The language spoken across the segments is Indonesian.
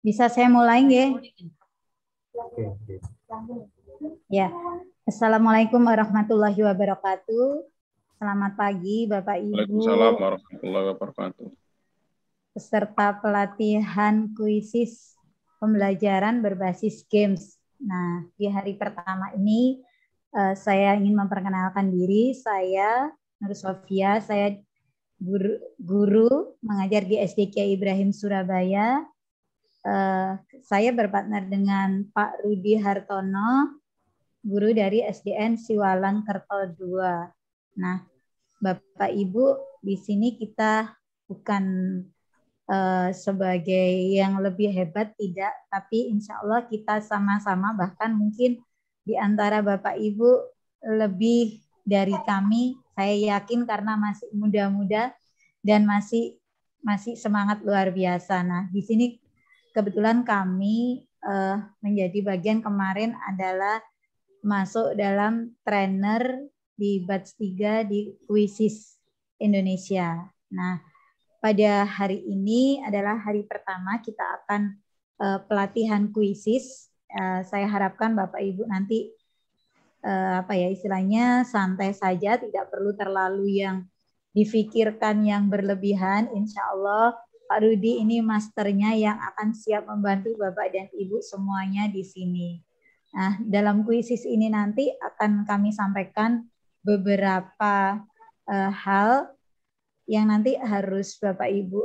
Bisa saya mulai nggih? Oke. Ya. Assalamualaikum warahmatullahi wabarakatuh. Selamat pagi Bapak Ibu. Waalaikumsalam warahmatullahi wabarakatuh. Peserta pelatihan kuisis pembelajaran berbasis games. Nah, di hari pertama ini saya ingin memperkenalkan diri. Saya Nur Sofia, saya guru mengajar di SD Kiai Ibrahim Surabaya. Saya berpartner dengan Pak Rudi Hartono, guru dari SDN Siwalan Kerto 2. Nah, Bapak Ibu, di sini kita bukan sebagai yang lebih hebat, tidak, tapi insya Allah kita sama-sama, bahkan mungkin di antara Bapak Ibu lebih dari kami, saya yakin karena masih muda-muda dan masih semangat luar biasa. Nah, di sini kebetulan kami menjadi bagian kemarin adalah masuk dalam trainer di batch 3 di Kuisis Indonesia. Nah, pada hari ini adalah hari pertama kita akan pelatihan kuisis. Saya harapkan Bapak Ibu nanti istilahnya santai saja, tidak perlu terlalu yang difikirkan yang berlebihan. Insya Allah Pak Rudi ini masternya yang akan siap membantu Bapak dan Ibu semuanya di sini. Nah, dalam kuisis ini nanti akan kami sampaikan beberapa hal yang nanti harus Bapak Ibu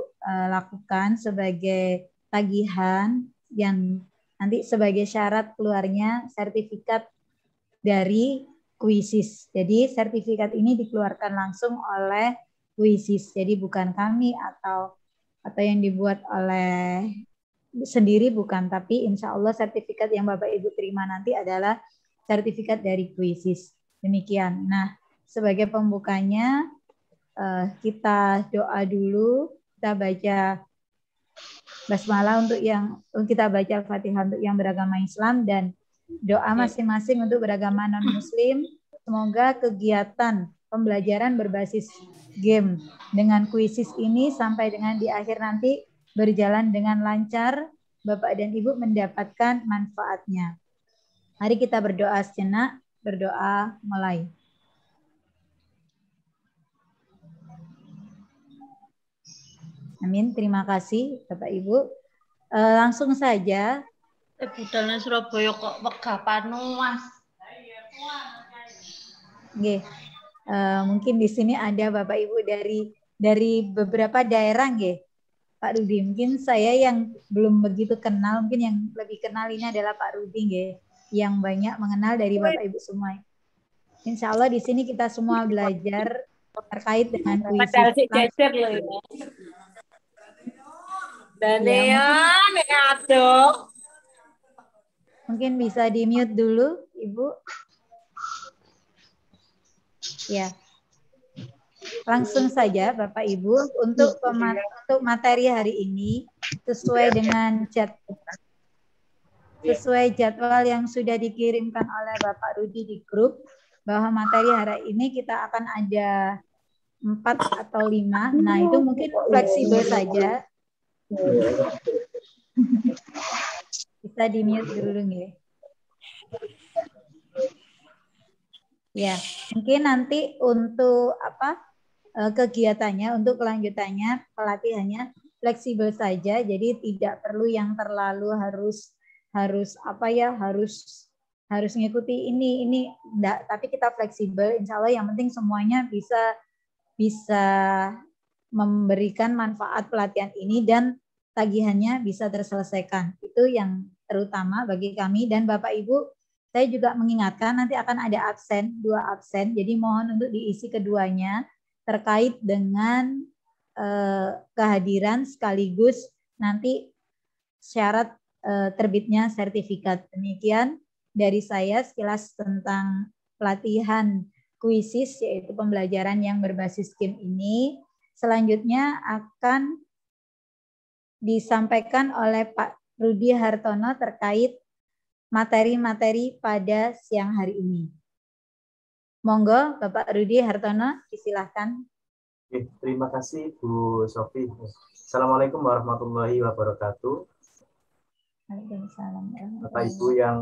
lakukan sebagai tagihan yang nanti sebagai syarat keluarnya sertifikat dari kuisis. Jadi sertifikat ini dikeluarkan langsung oleh kuisis. Jadi bukan kami atau yang dibuat oleh sendiri, bukan, tapi insya Allah sertifikat yang Bapak Ibu terima nanti adalah sertifikat dari kuisis. Demikian. Nah, sebagai pembukanya kita doa dulu, kita baca basmalah kita baca Fatihah untuk yang beragama Islam dan doa masing-masing untuk beragama non-muslim. Semoga kegiatan pembelajaran berbasis game dengan kuisis ini sampai dengan di akhir nanti berjalan dengan lancar, Bapak dan Ibu mendapatkan manfaatnya. Mari kita berdoa sejenak, berdoa mulai. Amin, terima kasih Bapak Ibu. Langsung saja. Budalnya Surabaya kok wegapan Mas. Nggih. Mungkin di sini ada Bapak Ibu dari beberapa daerah nggih. Pak Rudi, mungkin saya yang belum begitu kenal, mungkin yang lebih kenal ini adalah Pak Rudi nggih, yang banyak mengenal dari Bapak Ibu semua. Insya Allah di sini kita semua belajar terkait dengan kuisis. Mungkin bisa di-mute dulu, Ibu. Ya. Langsung saja Bapak Ibu untuk materi hari ini sesuai dengan jadwal yang sudah dikirimkan oleh Bapak Rudi di grup, bahwa materi hari ini kita akan ada 4 atau 5. Nah, itu mungkin fleksibel saja. Bisa di-mute dulu nih. Ya, mungkin nanti untuk kegiatannya, untuk kelanjutannya, pelatihannya fleksibel saja, jadi tidak perlu yang terlalu harus ngikuti ini enggak, tapi kita fleksibel, insya Allah yang penting semuanya bisa memberikan manfaat pelatihan ini dan tagihannya bisa terselesaikan. Itu yang terutama bagi kami. Dan Bapak Ibu, saya juga mengingatkan nanti akan ada absen, 2 absen, jadi mohon untuk diisi keduanya terkait dengan kehadiran sekaligus nanti syarat terbitnya sertifikat. Demikian dari saya sekilas tentang pelatihan kuisis, yaitu pembelajaran yang berbasis game ini. Selanjutnya akan disampaikan oleh Pak Rudi Hartono terkait materi-materi pada siang hari ini. Monggo Bapak Rudi Hartono, disilahkan. Terima kasih Bu Sofi. Assalamualaikum warahmatullahi wabarakatuh. Waalaikumsalam. Bapak Ibu yang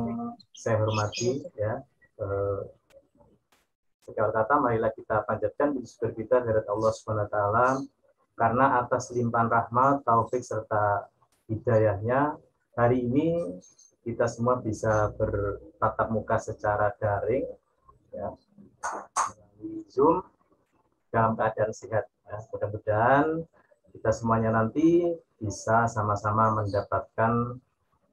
saya hormati, ya, sekali kata marilah kita panjatkan puji syukur kita kehadirat Allah Subhanahu wa taala karena atas limpahan rahmat, taufik serta hidayahnya hari ini kita semua bisa bertatap muka secara daring, ya, di Zoom dalam keadaan sehat. Ya. Mudah-mudahan kita semuanya nanti bisa sama-sama mendapatkan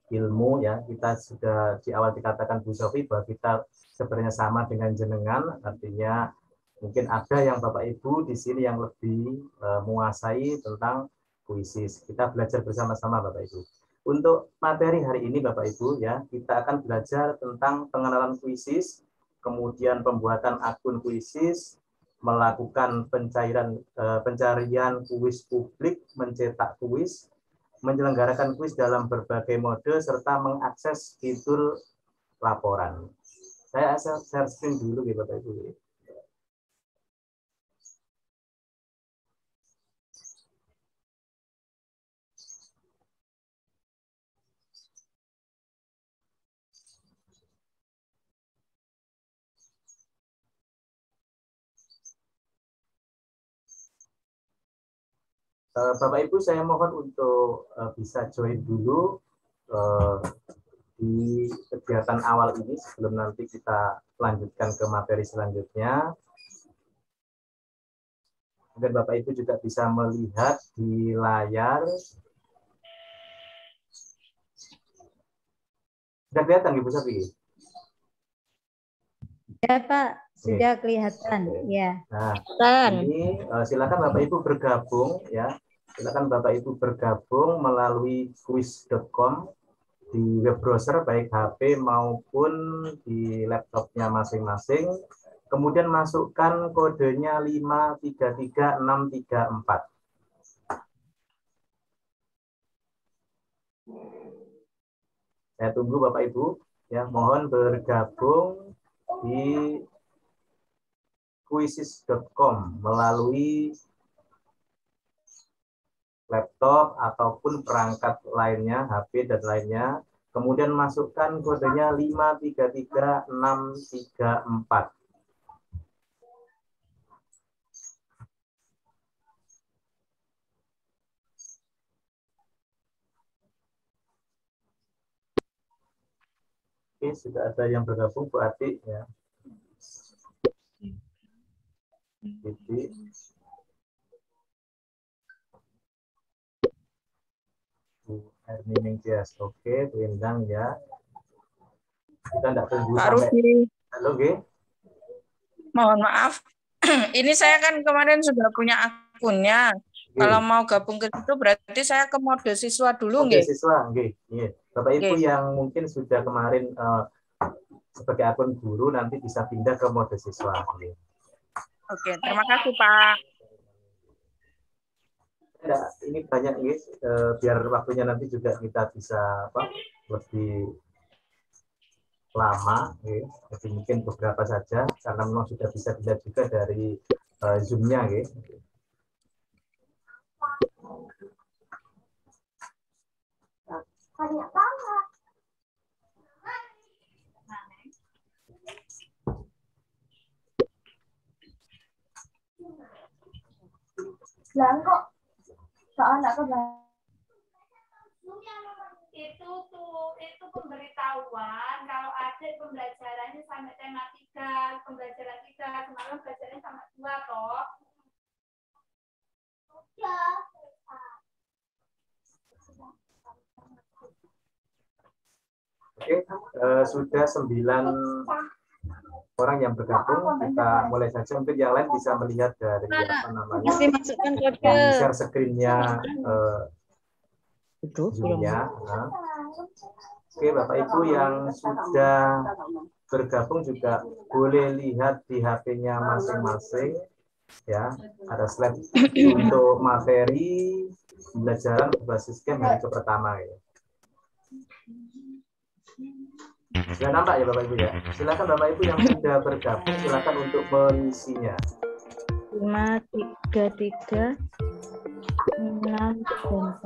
ilmu, ya. Kita sudah di awal dikatakan Bu Sofi bahwa kita sebenarnya sama dengan jenengan, artinya mungkin ada yang Bapak Ibu di sini yang lebih menguasai tentang puisi. Kita belajar bersama-sama Bapak Ibu. Untuk materi hari ini Bapak Ibu, ya, kita akan belajar tentang pengenalan puisi, kemudian pembuatan akun puisi, melakukan pencarian kuis publik, mencetak kuis, menyelenggarakan kuis dalam berbagai mode, serta mengakses fitur laporan. Saya share screen dulu ya Bapak Ibu. Bapak Ibu saya mohon untuk bisa join dulu di kegiatan awal ini sebelum nanti kita lanjutkan ke materi selanjutnya. Agar Bapak Ibu juga bisa melihat di layar. Sudah kelihatan Ibu Safi? Ya Pak, sudah kelihatan. Ya. Nah, ini silakan Bapak Ibu bergabung, ya. Silakan Bapak Ibu bergabung melalui quiz.com di web browser baik HP maupun di laptopnya masing-masing. Kemudian masukkan kodenya 533634. Saya tunggu Bapak Ibu, ya, mohon bergabung di quizzes.com melalui laptop ataupun perangkat lainnya, HP dan lainnya. Kemudian masukkan kodenya 533634. Oke, sudah ada yang bergabung Bu Ati, ya. Jadi Hermining Jazz, oke, Twindang, ya. Kita tidak tunggu sampai. Halo, G. Mohon maaf, ini saya kan kemarin sudah punya akunnya. Kalau mau gabung ke situ berarti saya ke mode siswa dulu, Mode siswa, G. Bapak Ibu yang mungkin sudah kemarin sebagai akun guru nanti bisa pindah ke mode siswa. Oke, terima kasih Pak. Ya, ini banyak guys, biar waktunya nanti juga kita bisa lebih lama, jadi mungkin beberapa saja karena memang sudah bisa dilihat juga dari zoom-nya, soalnya itu pemberitahuan kalau ada pembelajarannya sampai tema 3, pembelajaran 3, semalam belajarnya sampai 2 toh. Oke, sudah 9 orang yang bergabung, kita mulai saja. Mungkin yang lain bisa melihat dari share screen-nya, Zoom-nya. Oke, Bapak Ibu yang sudah bergabung juga boleh lihat di HP-nya masing-masing, ya. Ada slide untuk materi pembelajaran berbasis game hari pertama, ya. Sudah nampak ya Bapak Ibu, ya? Silakan Bapak Ibu yang sudah bergabung, silakan untuk mengisinya. 533 6 4.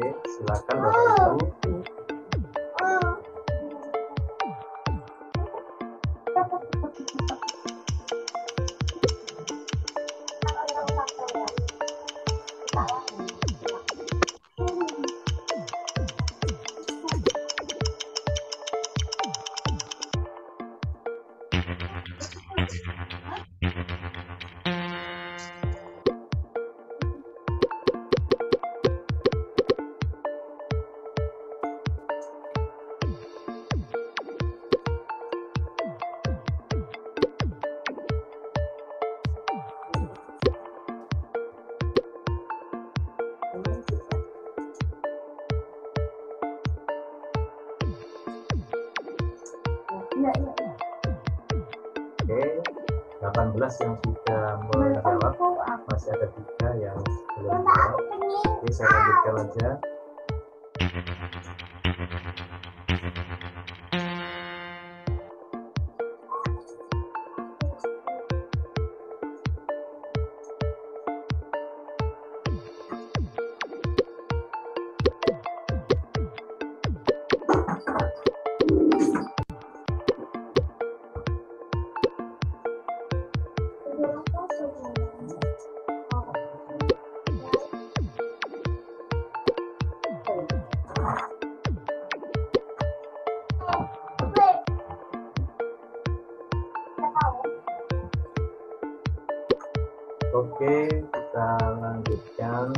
Oke, silakan Bapak Ibu. Oke, 18 yang sudah menjawab, masih ada 3 yang belum menjawab. Oke, saya lanjutkan aja. Oke, kita lanjutkan.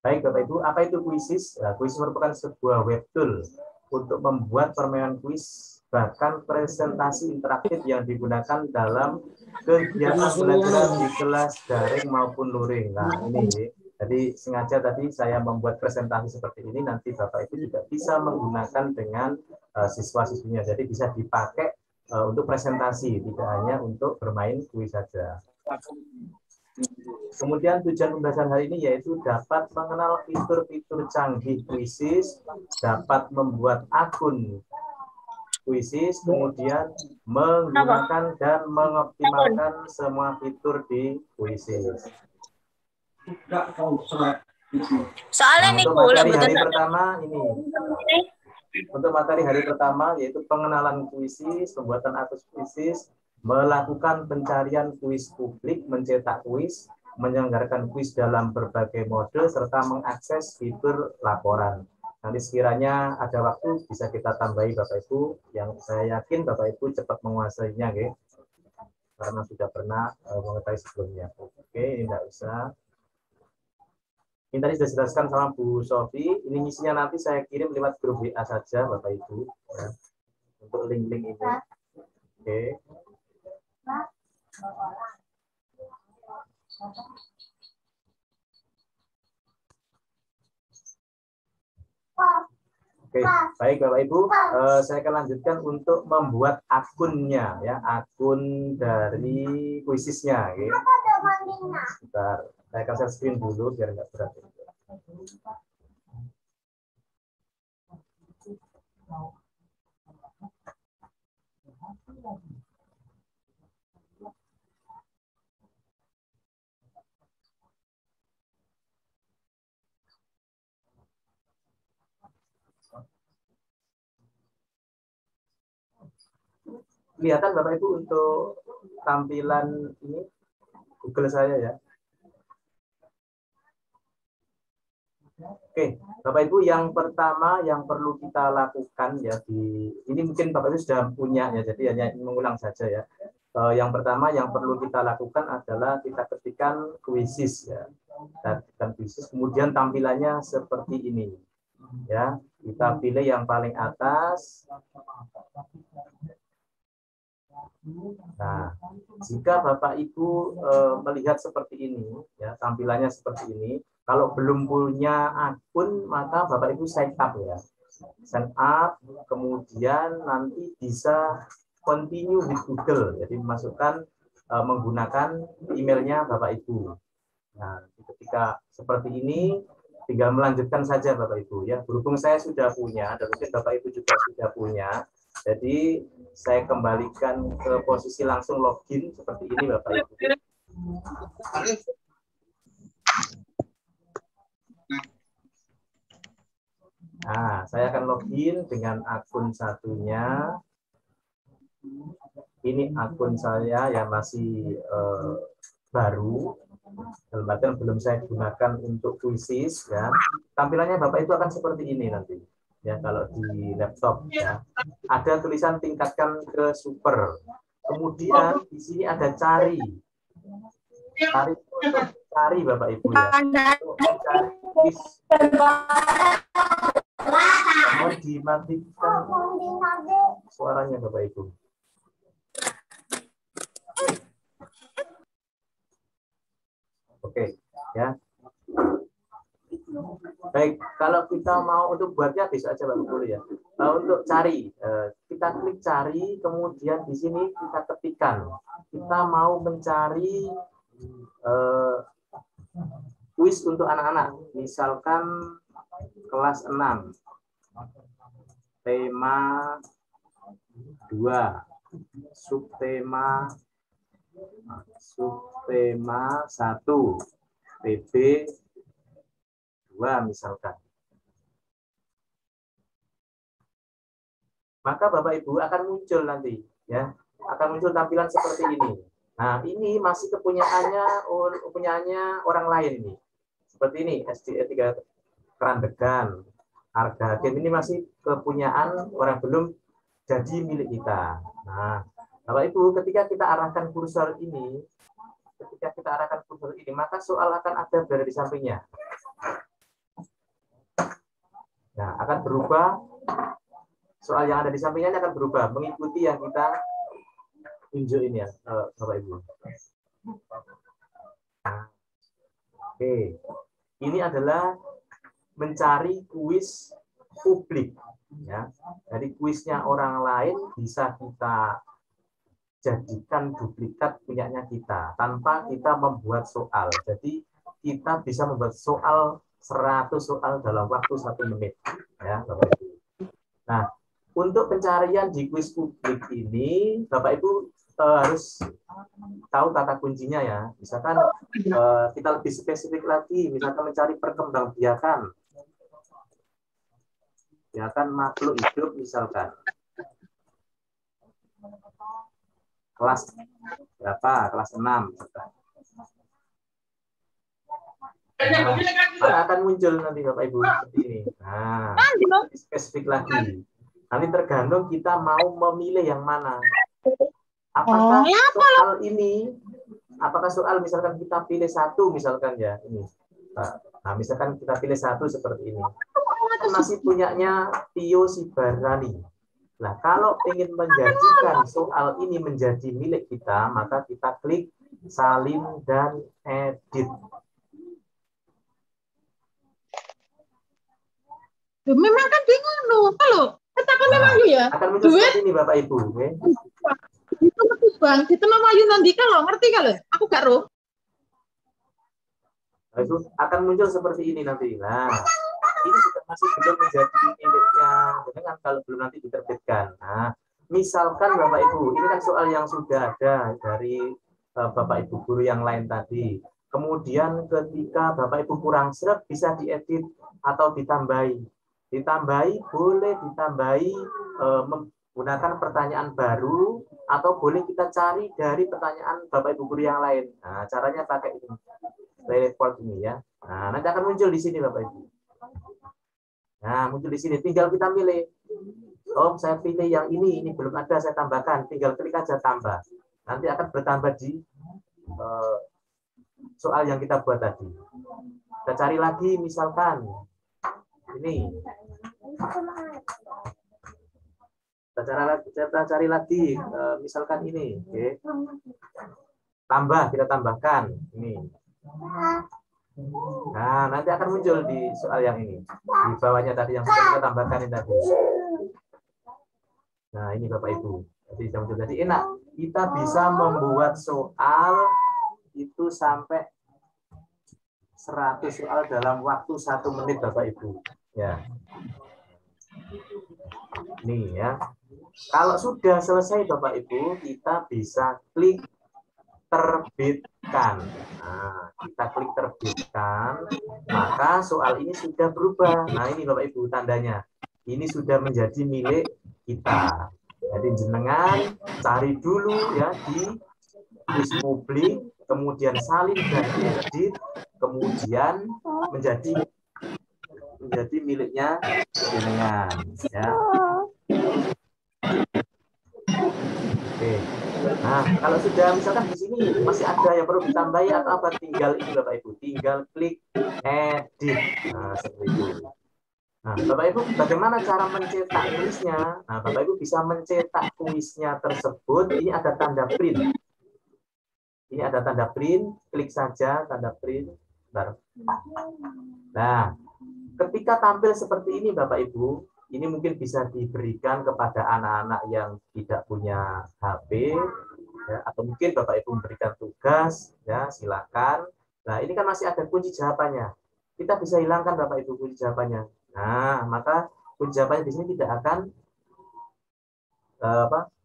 Baik Bapak Ibu, apa itu Quizizz? Quizizz merupakan sebuah web tool untuk membuat permainan kuis, bahkan presentasi interaktif yang digunakan dalam kegiatan belajar di kelas daring maupun luring. Nah ini, jadi sengaja tadi saya membuat presentasi seperti ini, nanti Bapak Ibu juga bisa menggunakan dengan siswa-siswinya. Jadi bisa dipakai untuk presentasi, tidak hanya untuk bermain kuis saja. Kemudian tujuan pembahasan hari ini yaitu dapat mengenal fitur-fitur canggih Quizizz, dapat membuat akun Quizizz, kemudian menggunakan dan mengoptimalkan semua fitur di Quizizz. Soalnya nih untuk materi hari pertama ini. Untuk materi hari pertama yaitu pengenalan Quizizz, pembuatan akun Quizizz, melakukan pencarian kuis publik, mencetak kuis, menyelenggarakan kuis dalam berbagai mode, serta mengakses fitur laporan. Nanti sekiranya ada waktu bisa kita tambahi Bapak Ibu, yang saya yakin Bapak Ibu cepat menguasainya, okay? Karena sudah pernah mengetahui sebelumnya. Oke, ini tidak usah. Ini tadi sudah dijelaskan sama Bu Sofi. Ini misinya nanti saya kirim lewat grup WA saja, Bapak Ibu. Ya. Untuk link-link ini. Oke. Oke, baik Bapak Ibu. Saya akan lanjutkan untuk membuat akunnya, ya, akun dari Quizizz-nya. Okay. Sebentar. Saya akan share screen dulu biar nggak berat. Kelihatan Bapak Ibu untuk tampilan ini Google saya ya. Oke, Bapak Ibu, yang pertama yang perlu kita lakukan ya ini mungkin Bapak Ibu sudah punya ya, jadi hanya mengulang saja ya. Yang pertama yang perlu kita lakukan adalah kita ketikkan Quizizz ya. Kita ketikkan Quizizz, kemudian tampilannya seperti ini. Ya, kita pilih yang paling atas. Nah, jika Bapak Ibu melihat seperti ini, ya tampilannya seperti ini, kalau belum punya akun maka Bapak Ibu sign up ya, sign up, kemudian nanti bisa continue with Google, jadi masukkan menggunakan emailnya Bapak Ibu. Nah, ketika seperti ini, tinggal melanjutkan saja Bapak Ibu ya. Berhubung saya sudah punya, dan mungkin Bapak Ibu juga sudah punya. Jadi saya kembalikan ke posisi langsung login seperti ini Bapak Ibu. Nah, saya akan login dengan akun satunya. Ini akun saya yang masih baru, dalam artian belum saya gunakan untuk kuisis ya. Tampilannya Bapak itu akan seperti ini nanti ya kalau di laptop ya. Ada tulisan tingkatkan ke super. Kemudian di sini ada cari untuk cari Bapak Ibu ya. Untuk mencari kuis. Mohon dimatikan suaranya Bapak Ibu. Oke, ya. Baik, kalau kita mau untuk buatnya bisa aja Bapak dulu ya. Untuk cari, kita klik cari, kemudian di sini kita ketikkan. Kita mau mencari kuis untuk anak-anak, misalkan kelas 6, tema 2, subtema 1, PB 2 misalkan. Maka Bapak Ibu akan muncul nanti ya, akan muncul tampilan seperti ini. Nah, ini masih kepunyaannya orang lain nih. Seperti ini, SDE 3 Kerandegan, Harga Hakim, ini masih kepunyaan orang, belum jadi milik kita. Nah, Bapak Ibu, ketika kita arahkan kursor ini, maka soal akan ada berada di sampingnya. Nah, akan berubah. Soal yang ada di sampingnya akan berubah mengikuti yang kita tunjuk ini ya, Bapak Ibu. Nah, oke, ini adalah mencari kuis publik. Ya, dari kuisnya orang lain bisa kita jadikan duplikat punyanya kita tanpa kita membuat soal. Jadi kita bisa membuat soal 100 soal dalam waktu 1 menit. Ya, Bapak Ibu. Nah, untuk pencarian di kuis publik ini, Bapak Ibu harus tahu kata kuncinya ya. Misalkan kita lebih spesifik lagi, misalkan mencari perkembangbiakan makhluk hidup misalkan. Kelas berapa? Kelas 6. Nah, maka akan muncul nanti Bapak Ibu seperti ini. Nah, lebih spesifik lagi. Nanti tergantung kita mau memilih yang mana. Apakah soal ini, apakah soal misalkan kita pilih 1 misalkan ya ini. Nah, misalkan kita pilih 1 seperti ini. Masih punyanya Tio Sibarani. Nah, kalau ingin menjadikan soal ini menjadi milik kita, maka kita klik salin dan edit. Memang kan bingung loh, kalau memang ya. Akan muncul seperti ini Bapak Ibu. Okay? Itu Bang, itu namanya nanti kalau ngerti kalau aku gak roh. Nah, itu akan muncul seperti ini nanti. Nah, ini juga masih belum menjadi miliknya dengan kalau belum nanti diterbitkan. Nah, misalkan Bapak Ibu, ini kan soal yang sudah ada dari Bapak Ibu guru yang lain tadi. Kemudian ketika Bapak Ibu kurang seret bisa diedit atau ditambahi. Boleh ditambahi menggunakan pertanyaan baru atau boleh kita cari dari pertanyaan Bapak Ibu guru yang lain. Nah, caranya pakai ini. Report ini ya. Nah, nanti akan muncul di sini Bapak Ibu. Nah, muncul di sini. Tinggal kita pilih. Oh, saya pilih yang ini belum ada, saya tambahkan. Tinggal klik aja tambah. Nanti akan bertambah di soal yang kita buat tadi. Kita cari lagi misalkan ini. Kita cari lagi misalkan ini. Oke. Kita tambahkan ini. Nah, nanti akan muncul di soal yang ini. Di bawahnya tadi yang sudah kita tambahkan ini tadi. Nah, ini Bapak Ibu. Jadi enak. Kita bisa membuat soal itu sampai 100 soal dalam waktu 1 menit Bapak Ibu. Ya. Nih ya. Kalau sudah selesai Bapak Ibu, kita bisa klik terbitkan. Nah, kita klik terbitkan, maka soal ini sudah berubah. Nah, ini Bapak Ibu tandanya. Ini sudah menjadi milik kita. Jadi jenengan cari dulu ya di kuis publik, kemudian salin dan edit, kemudian menjadi miliknya jenengan ya. Oke. Nah, kalau sudah misalkan di sini masih ada yang perlu ditambahi atau apa, tinggal ini Bapak Ibu, tinggal klik edit. Nah, seperti itu. Nah, Bapak Ibu, bagaimana cara mencetak kuisnya? Nah, Bapak Ibu bisa mencetak kuisnya tersebut. Ini ada tanda print. Ini ada tanda print, klik saja tanda print. Bentar. Nah, ketika tampil seperti ini Bapak Ibu, ini mungkin bisa diberikan kepada anak-anak yang tidak punya HP, ya, atau mungkin Bapak Ibu memberikan tugas, ya silakan. Nah, ini kan masih ada kunci jawabannya. Kita bisa hilangkan Bapak Ibu kunci jawabannya. Nah, maka kunci jawabannya di sini tidak akan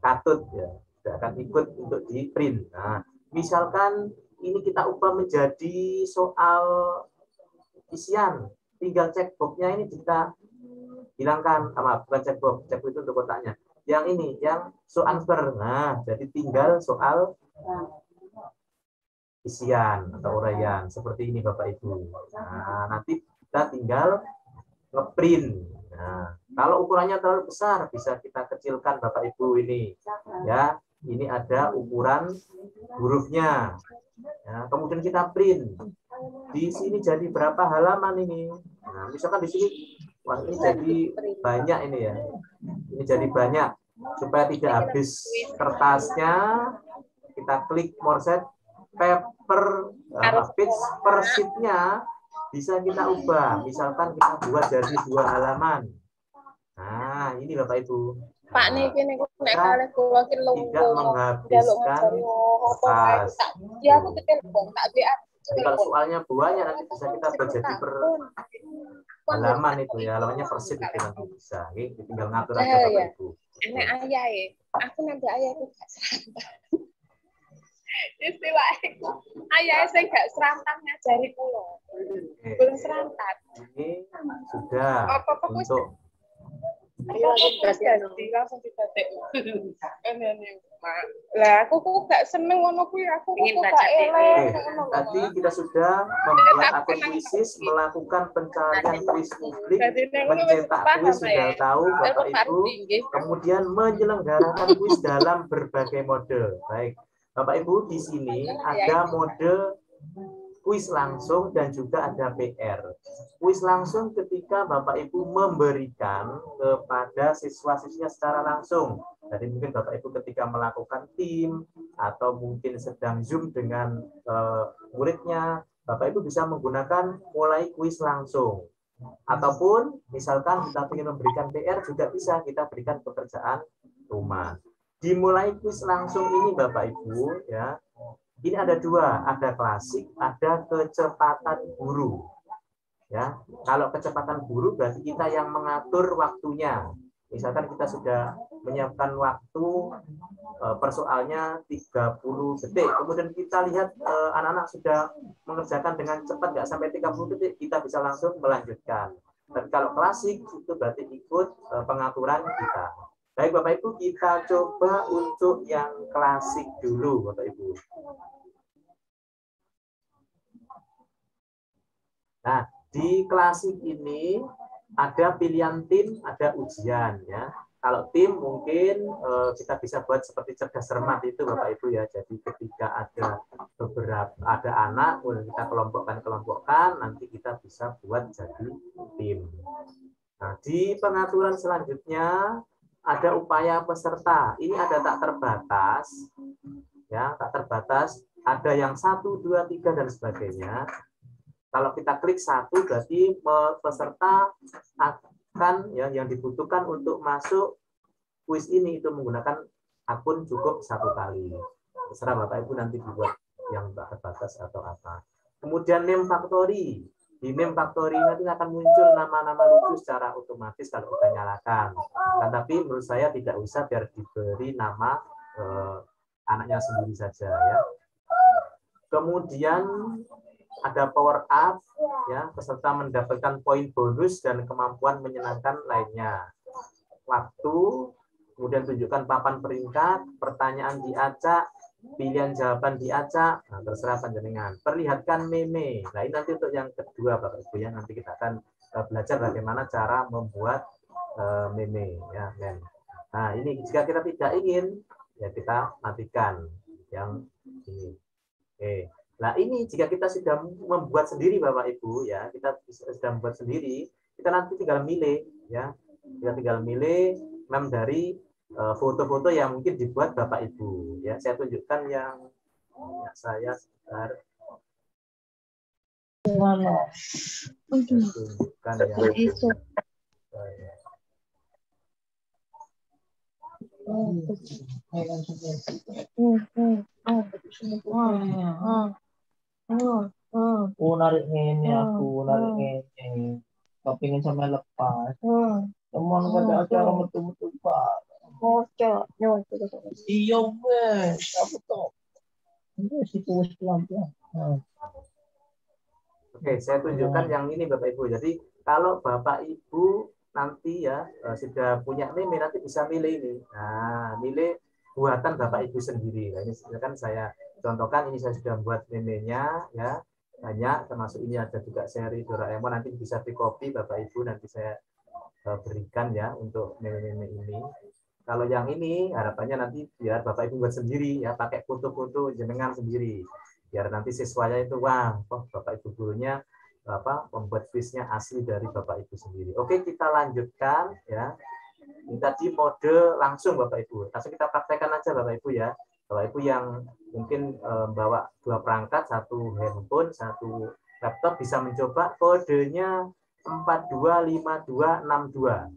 katut, ya, tidak akan ikut untuk di print. Nah, misalkan ini kita ubah menjadi soal isian, tinggal checkbox-nya ini kita hilangkan, bukan checkbox, checkbox itu untuk kotaknya. Yang ini, yang show answer. Nah, jadi tinggal soal isian atau uraian seperti ini Bapak Ibu. Nah, nanti kita tinggal ngeprint. Nah, kalau ukurannya terlalu besar bisa kita kecilkan Bapak Ibu ini. Ya, ini ada ukuran hurufnya. Ya, kemudian kita print. Di sini jadi berapa halaman ini? Nah, misalkan di sini, wah ini jadi banyak ini ya. Ini jadi banyak. Supaya tidak habis kertasnya, kita klik more set, paper, page per sheet-nya bisa kita ubah. Misalkan kita buat jadi 2 halaman. Nah, ini Bapak Ibu. Pak niki niku nek kalih kula ki tidak menghabiskan kertas. Ya aku telepon tak WA. Jadi kalau soalnya banyak nanti bisa kita buat jadi per halaman itu ya, halamannya per sheet itu nanti bisa. Oke, tinggal ngatur aja Bapak Ibu. Nek ayah aku nanti ayah itu gak serantan. Istilahnya ayah saya gak serantan ngajari kula. Belum serantan. Ini sudah untuk langsung didatek. Lah aku kok gak seneng ngono kuwi, aku kok gak elek. Tadi kita sudah membuat akun kuisis, melakukan pencarian kuis publik, mencetak kuis sudah tahu Bapak Ibu, kemudian menyelenggarakan kuis dalam berbagai mode. Baik, Bapak Ibu di sini ada mode kuis langsung dan juga ada PR. Kuis langsung ketika Bapak Ibu memberikan kepada siswa-siswinya secara langsung. Jadi mungkin Bapak Ibu ketika melakukan tim atau mungkin sedang Zoom dengan muridnya, Bapak Ibu bisa menggunakan mulai kuis langsung. Ataupun misalkan kita ingin memberikan PR juga bisa kita berikan pekerjaan rumah. Dimulai kuis langsung ini Bapak Ibu ya. Ini ada 2, ada klasik, ada kecepatan guru. Ya, kalau kecepatan guru berarti kita yang mengatur waktunya. Misalkan kita sudah menyiapkan waktu persoalnya 30 detik, kemudian kita lihat anak-anak sudah mengerjakan dengan cepat nggak sampai 30 detik, kita bisa langsung melanjutkan. Dan kalau klasik itu berarti ikut pengaturan kita. Baik Bapak Ibu, kita coba untuk yang klasik dulu Bapak Ibu. Nah, di klasik ini ada pilihan tim, ada ujian ya. Kalau tim mungkin kita bisa buat seperti cerdas cermat itu Bapak Ibu ya. Jadi ketika ada anak, kemudian kita kelompokkan, nanti kita bisa buat jadi tim. Nah, di pengaturan selanjutnya ada upaya peserta. Ini ada tak terbatas, ya tak terbatas. Ada yang 1, 2, 3 dan sebagainya. Kalau kita klik 1 berarti peserta akan ya yang dibutuhkan untuk masuk kuis ini itu menggunakan akun cukup 1 kali. Terserah Bapak Ibu nanti dibuat yang tak terbatas atau apa. Kemudian name factory. Di name factory nanti akan muncul nama-nama lucu secara otomatis kalau kita nyalakan. Tapi menurut saya tidak usah biar diberi nama anaknya sendiri saja ya. Kemudian ada power up, ya, peserta mendapatkan poin bonus dan kemampuan menyenangkan lainnya. Waktu, kemudian tunjukkan papan peringkat, pertanyaan diacak, pilihan jawaban diacak, nah, terserah panjenengan. Perlihatkan meme. Nah, ini nanti untuk yang kedua, Bapak Ibu, ya. Nanti kita akan belajar bagaimana cara membuat meme, ya, meme. Nah, ini jika kita tidak ingin, ya kita matikan yang ini. Oke. Nah, ini jika kita sudah membuat sendiri, Bapak Ibu, ya, kita sudah membuat sendiri, kita nanti tinggal milih, ya. Kita tinggal milih mem dari foto-foto yang mungkin dibuat Bapak Ibu, ya. Saya tunjukkan yang saya sebentar. Tunjukkan yang narik ini aku, narik ini. Kepingin sampai lepas. Teman pada acara betul-betul Pak. Iya, wes. Apa tuh? Ini situ pelan-pelan. Oke, saya tunjukkan yang ini Bapak Ibu. Jadi kalau Bapak Ibu nanti ya sudah punya meme, nanti bisa milih ini. Nah, milih buatan Bapak Ibu sendiri. Nah, ini kan saya contohkan, ini saya sudah buat meme-nya, ya, banyak, termasuk ini ada juga seri Doraemon, nanti bisa di copy Bapak Ibu, nanti saya berikan ya untuk meme-meme ini. Kalau yang ini harapannya nanti biar Bapak Ibu buat sendiri, ya, pakai foto-foto jenengan sendiri, biar nanti siswanya itu wah, Bapak Ibu gurunya membuat kuisnya asli dari Bapak Ibu sendiri. Oke, kita lanjutkan, ya. Ini tadi mode langsung Bapak Ibu. Langsung kita praktekkan aja Bapak Ibu, ya. Bapak Ibu yang mungkin bawa 2 perangkat, 1 handphone, 1 laptop, bisa mencoba kodenya 425262.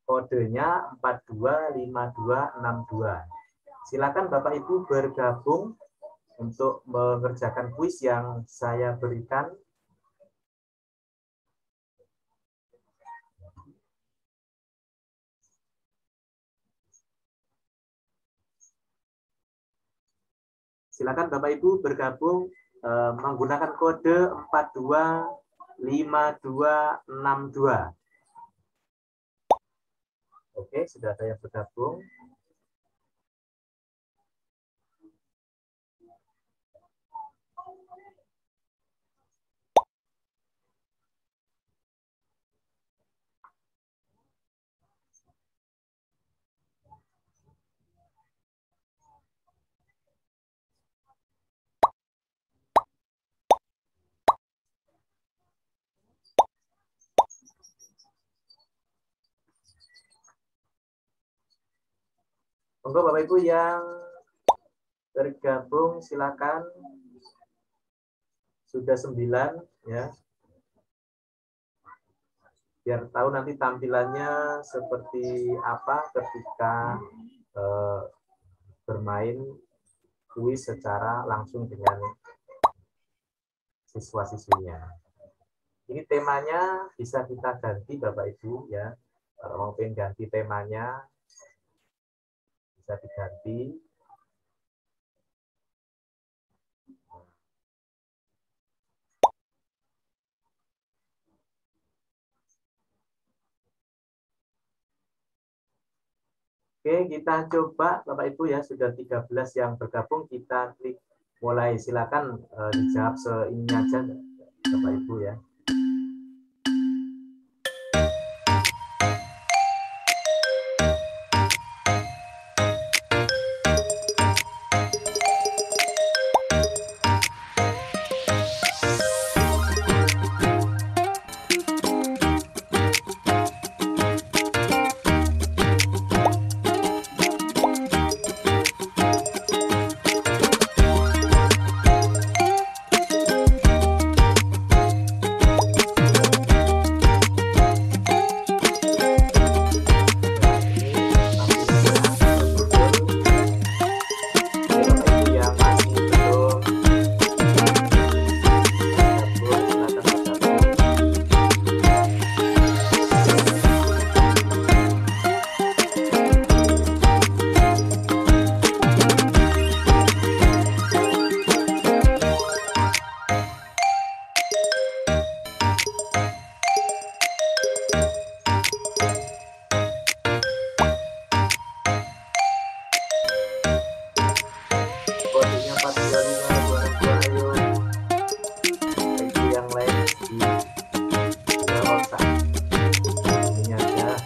Kodenya 425262. Silakan Bapak Ibu bergabung untuk mengerjakan kuis yang saya berikan. Silakan Bapak Ibu bergabung menggunakan kode 425262. Oke, sudah ada yang bergabung. Monggo Bapak Ibu yang tergabung silakan. Sudah 9, ya. Biar tahu nanti tampilannya seperti apa ketika bermain kuis secara langsung dengan siswa-siswinya. Ini temanya bisa kita ganti Bapak Ibu, ya. Kalau mau pengen ganti temanya bisa diganti. Oke, kita coba Bapak Ibu, ya, sudah 13 yang bergabung, kita klik mulai. Silakan dijawab seininya aja Bapak Ibu, ya. ayo. Itu yang lain di otak. Ini aja.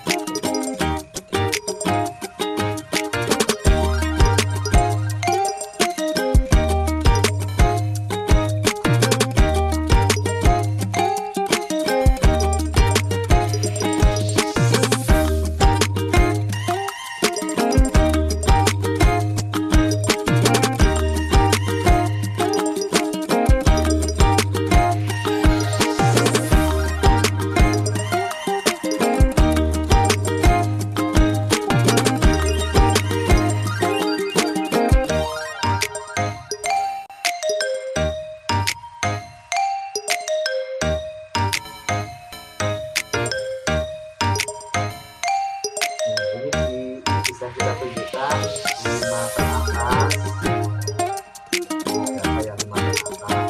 Bisa kita tunjukkan 5 ke atas. Berapa yang 5 ke atas?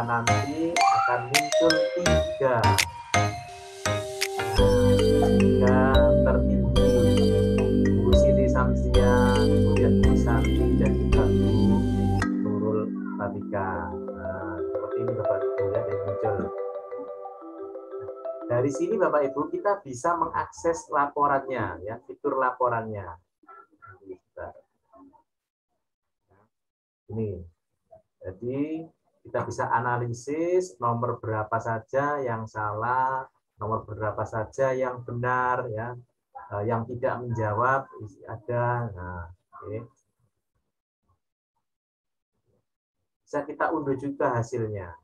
Nanti akan muncul 3 tertinggi, Bu Siti Samsia, kemudian Bu Santi dan juga Bu Nurul Fatika. Nah, seperti ini Bapak Ibu ya, yang muncul. Dari sini Bapak Ibu kita bisa mengakses laporannya ya, fitur laporannya. Ini. Jadi kita bisa analisis nomor berapa saja yang salah, nomor berapa saja yang benar, ya, yang tidak menjawab ada. Nah, oke. Bisa kita unduh juga hasilnya.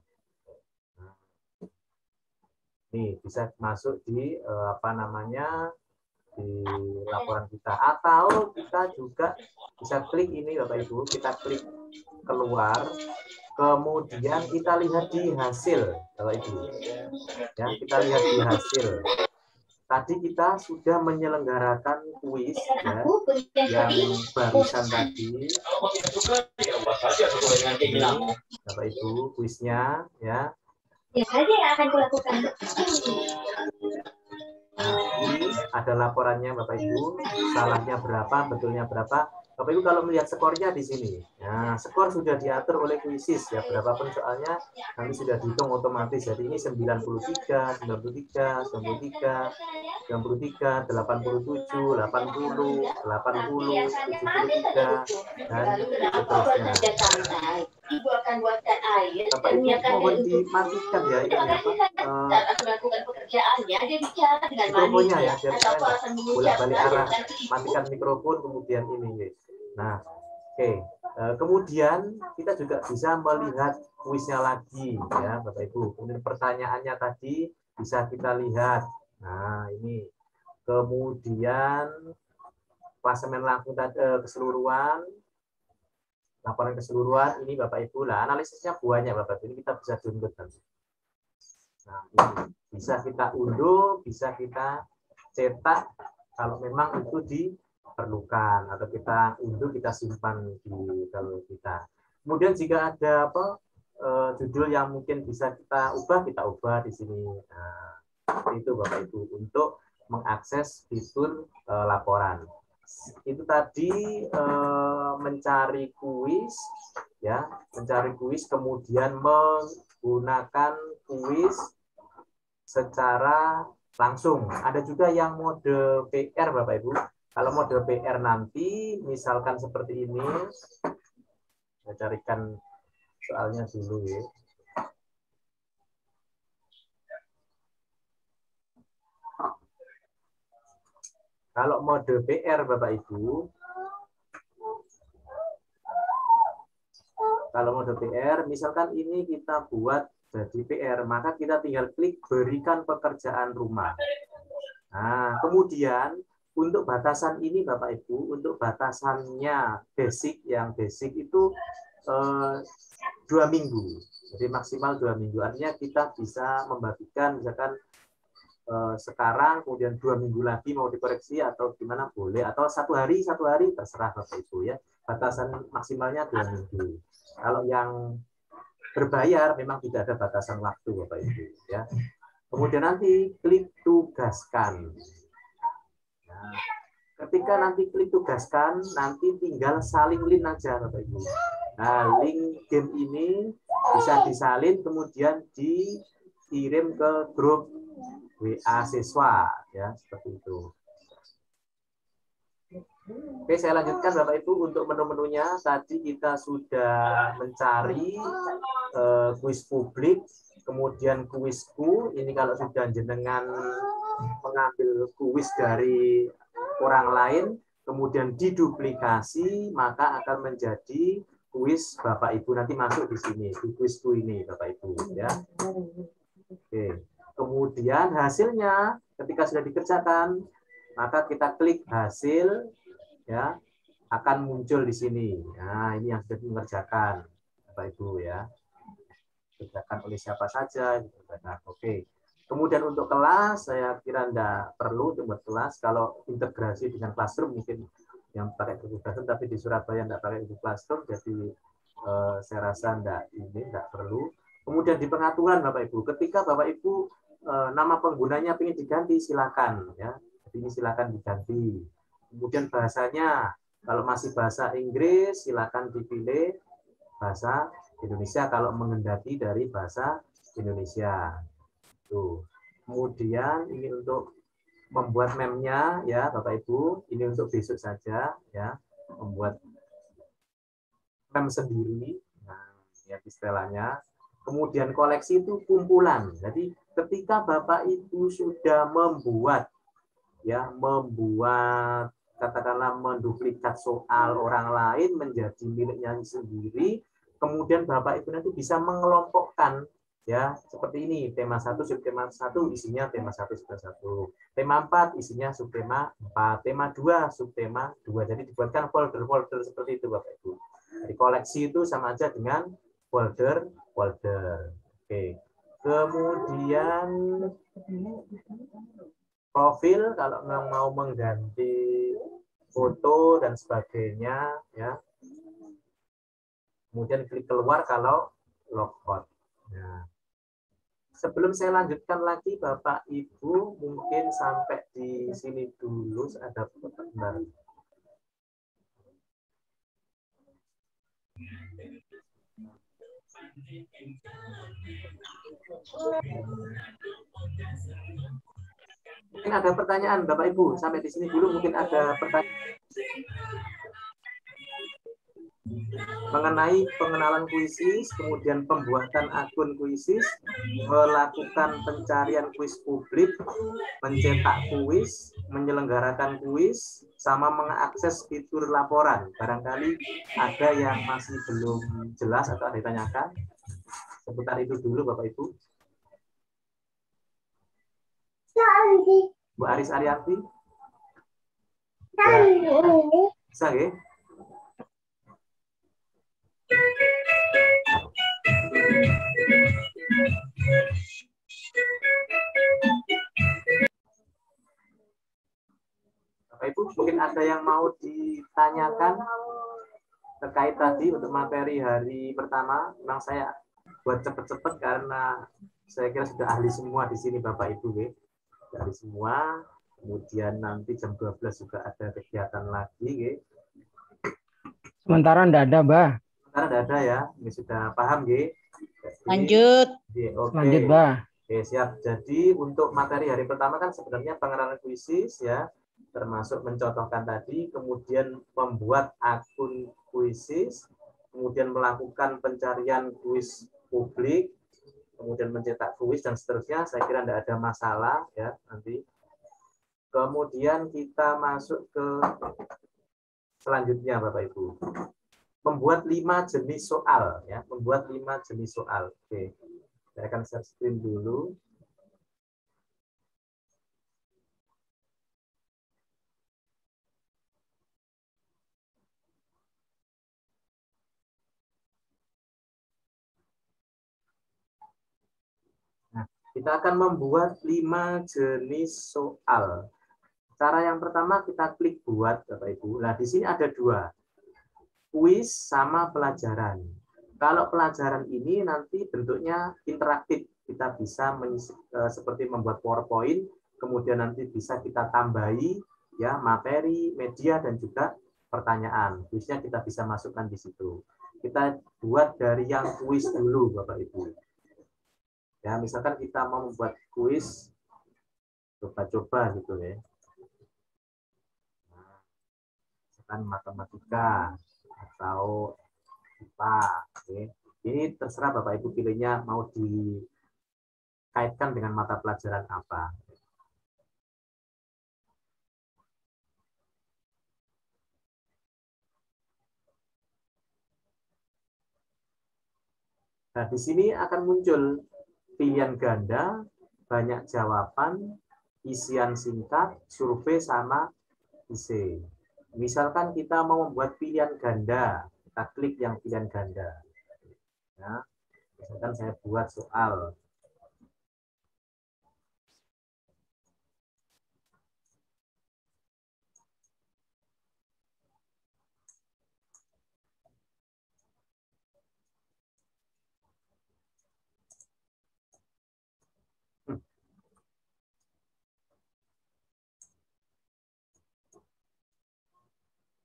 Nah, ini bisa masuk di apa namanya, di laporan kita, atau kita juga bisa klik ini Bapak Ibu, kita klik keluar. Kemudian kita lihat di hasil, Bapak Ibu. Ya, kita lihat di hasil. Tadi kita sudah menyelenggarakan kuis ya, yang barusan tadi. Ini, Bapak Ibu, kuisnya ya. Ya saja yang akan kulakukan. Nah, ini ada laporannya Bapak Ibu. Salahnya berapa, betulnya berapa. Bapak Ibu kalau melihat skornya di sini, nah skor sudah diatur oleh kuisis ya, berapapun soalnya nanti sudah dihitung otomatis. Jadi ini 93, 93, 93, 93, 87, 80, 80, 73, dan seterusnya. Ibu akan buatkan air. Bapak Ibu mohon dimatikan ya ini apa? Melakukan pekerjaannya, dia bicara dengan Mikrofonnya ya, biar saya bolak-balik arah, matikan mikrofon kemudian ini. Nah, oke. Kemudian kita juga bisa melihat kuisnya lagi ya, Bapak Ibu. Kemudian pertanyaannya tadi bisa kita lihat. Nah, ini. Kemudian klasemen langsung keseluruhan, laporan keseluruhan ini Bapak Ibu lah. Analisisnya banyak Bapak Ibu. Ini kita bisa download nanti. Nah, ini bisa kita unduh, bisa kita cetak kalau memang itu diperlukan, atau kita unduh, kita simpan di kalau kita. Kemudian jika ada judul yang mungkin bisa kita ubah di sini. Nah, itu Bapak Ibu untuk mengakses fitur laporan. Itu tadi mencari kuis, ya, mencari kuis, kemudian menggunakan kuis secara langsung. Ada juga yang mode PR Bapak Ibu. Kalau mode PR nanti misalkan seperti ini, saya carikan soalnya dulu ya. Kalau mode PR Bapak Ibu, kalau mode PR, misalkan ini kita buat jadi PR, maka kita tinggal klik berikan pekerjaan rumah. Nah, kemudian untuk batasan ini Bapak Ibu, untuk batasannya basic, yang basic itu 2 minggu. Jadi maksimal 2 minggu. Artinya kita bisa membagikan misalkan sekarang, kemudian 2 minggu lagi mau dikoreksi atau gimana boleh, atau satu hari terserah Bapak Ibu ya. Batasan maksimalnya 2 minggu. Kalau yang berbayar memang tidak ada batasan waktu Bapak Ibu ya. Kemudian nanti klik tugaskan. Nah, ketika nanti klik tugaskan, nanti tinggal salin link aja Bapak Ibu. Nah, link game ini bisa disalin kemudian dikirim ke grup WA siswa ya, seperti itu. Oke, saya lanjutkan Bapak Ibu untuk menu-menunya. Tadi kita sudah mencari kuis publik, kemudian kuisku. Ini kalau sudah jenengan mengambil kuis dari orang lain, kemudian diduplikasi, maka akan menjadi kuis Bapak Ibu. Nanti masuk di sini, di kuisku ini Bapak Ibu ya. Oke. Kemudian hasilnya ketika sudah dikerjakan, maka kita klik hasil, ya, akan muncul di sini. Nah, ini yang sudah mengerjakan Bapak Ibu ya. Dikerjakan oleh siapa saja. Oke. Kemudian untuk kelas, saya kira tidak perlu untuk buat kelas. Kalau integrasi dengan Classroom mungkin yang pakai Google Classroom, tapi di Surabaya tidak pakai Google Classroom, jadi saya rasa tidak perlu. Kemudian di pengaturan Bapak Ibu, ketika Bapak Ibu nama penggunanya ingin diganti, silakan ya. Jadi ini silakan diganti. Kemudian bahasanya, kalau masih bahasa Inggris silakan dipilih bahasa Indonesia kalau mengendaki dari bahasa Indonesia. Tuh. Kemudian ini untuk membuat meme-nya ya Bapak Ibu, ini untuk besok saja ya, membuat meme sendiri. Nah, ya istilahnya. Kemudian koleksi itu kumpulan. Jadi ketika Bapak Ibu sudah membuat katakanlah menduplikat soal orang lain menjadi miliknya sendiri, kemudian Bapak Ibu nanti bisa mengelompokkan ya, seperti ini, tema 1 subtema 1 isinya tema 1 subtema 1, tema 4 isinya subtema 4, tema 2 subtema 2. Jadi dibuatkan folder-folder seperti itu Bapak Ibu. Jadi koleksi itu sama aja dengan folder. Oke. Kemudian profil, kalau mau mengganti foto dan sebagainya ya. Kemudian klik keluar kalau logout. Nah, sebelum saya lanjutkan lagi Bapak Ibu, mungkin sampai di sini dulu, ada pertanyaan. Mungkin ada pertanyaan Bapak Ibu, sampai di sini dulu mungkin ada pertanyaan mengenai pengenalan kuisis, kemudian pembuatan akun kuisis, melakukan pencarian kuis publik, mencetak kuis, menyelenggarakan kuis, sama mengakses fitur laporan. Barangkali ada yang masih belum jelas atau ada ditanyakan. Seputar itu dulu Bapak Ibu. Bu Aris Arianti. Ya. Bisa ya? ada yang mau ditanyakan terkait tadi untuk materi hari pertama? Memang saya buat cepet-cepet karena saya kira sudah ahli semua di sini Bapak Ibu. Sudah ahli semua. Kemudian nanti jam 12 juga ada kegiatan lagi. Sementara enggak ada, Mbah. Sementara enggak ada ya. Ini sudah paham, Jadi, Lanjut. Oke. Lanjut, Mbah. Oke, siap. Jadi untuk materi hari pertama kan sebenarnya pengenalan kuisis ya, termasuk mencontohkan tadi, kemudian membuat akun kuisis, kemudian melakukan pencarian kuis publik, kemudian mencetak kuis dan seterusnya. Saya kira tidak ada masalah ya nanti. Kemudian kita masuk ke selanjutnya Bapak Ibu. Membuat 5 jenis soal ya, membuat 5 jenis soal. Oke. Saya akan share screen dulu. Nah, kita akan membuat 5 jenis soal. Cara yang pertama kita klik buat, Bapak Ibu. Nah, di sini ada 2. Kuis sama pelajaran. Kalau pelajaran ini nanti bentuknya interaktif, kita bisa seperti membuat PowerPoint, kemudian nanti bisa kita tambahi ya materi, media dan juga pertanyaan. Kuisnya kita bisa masukkan di situ. Kita buat dari yang kuis dulu, Bapak Ibu. Ya, misalkan kita mau membuat kuis, coba-coba gitu ya. Nah, misalkan matematika atau IPA. Oke. Ini terserah Bapak Ibu pilihnya mau dikaitkan dengan mata pelajaran apa. Nah, di sini akan muncul pilihan ganda, banyak jawaban, isian singkat, survei sama isi. Misalkan kita mau membuat pilihan ganda, kita klik yang pilihan ganda. Ya, misalkan saya buat soal.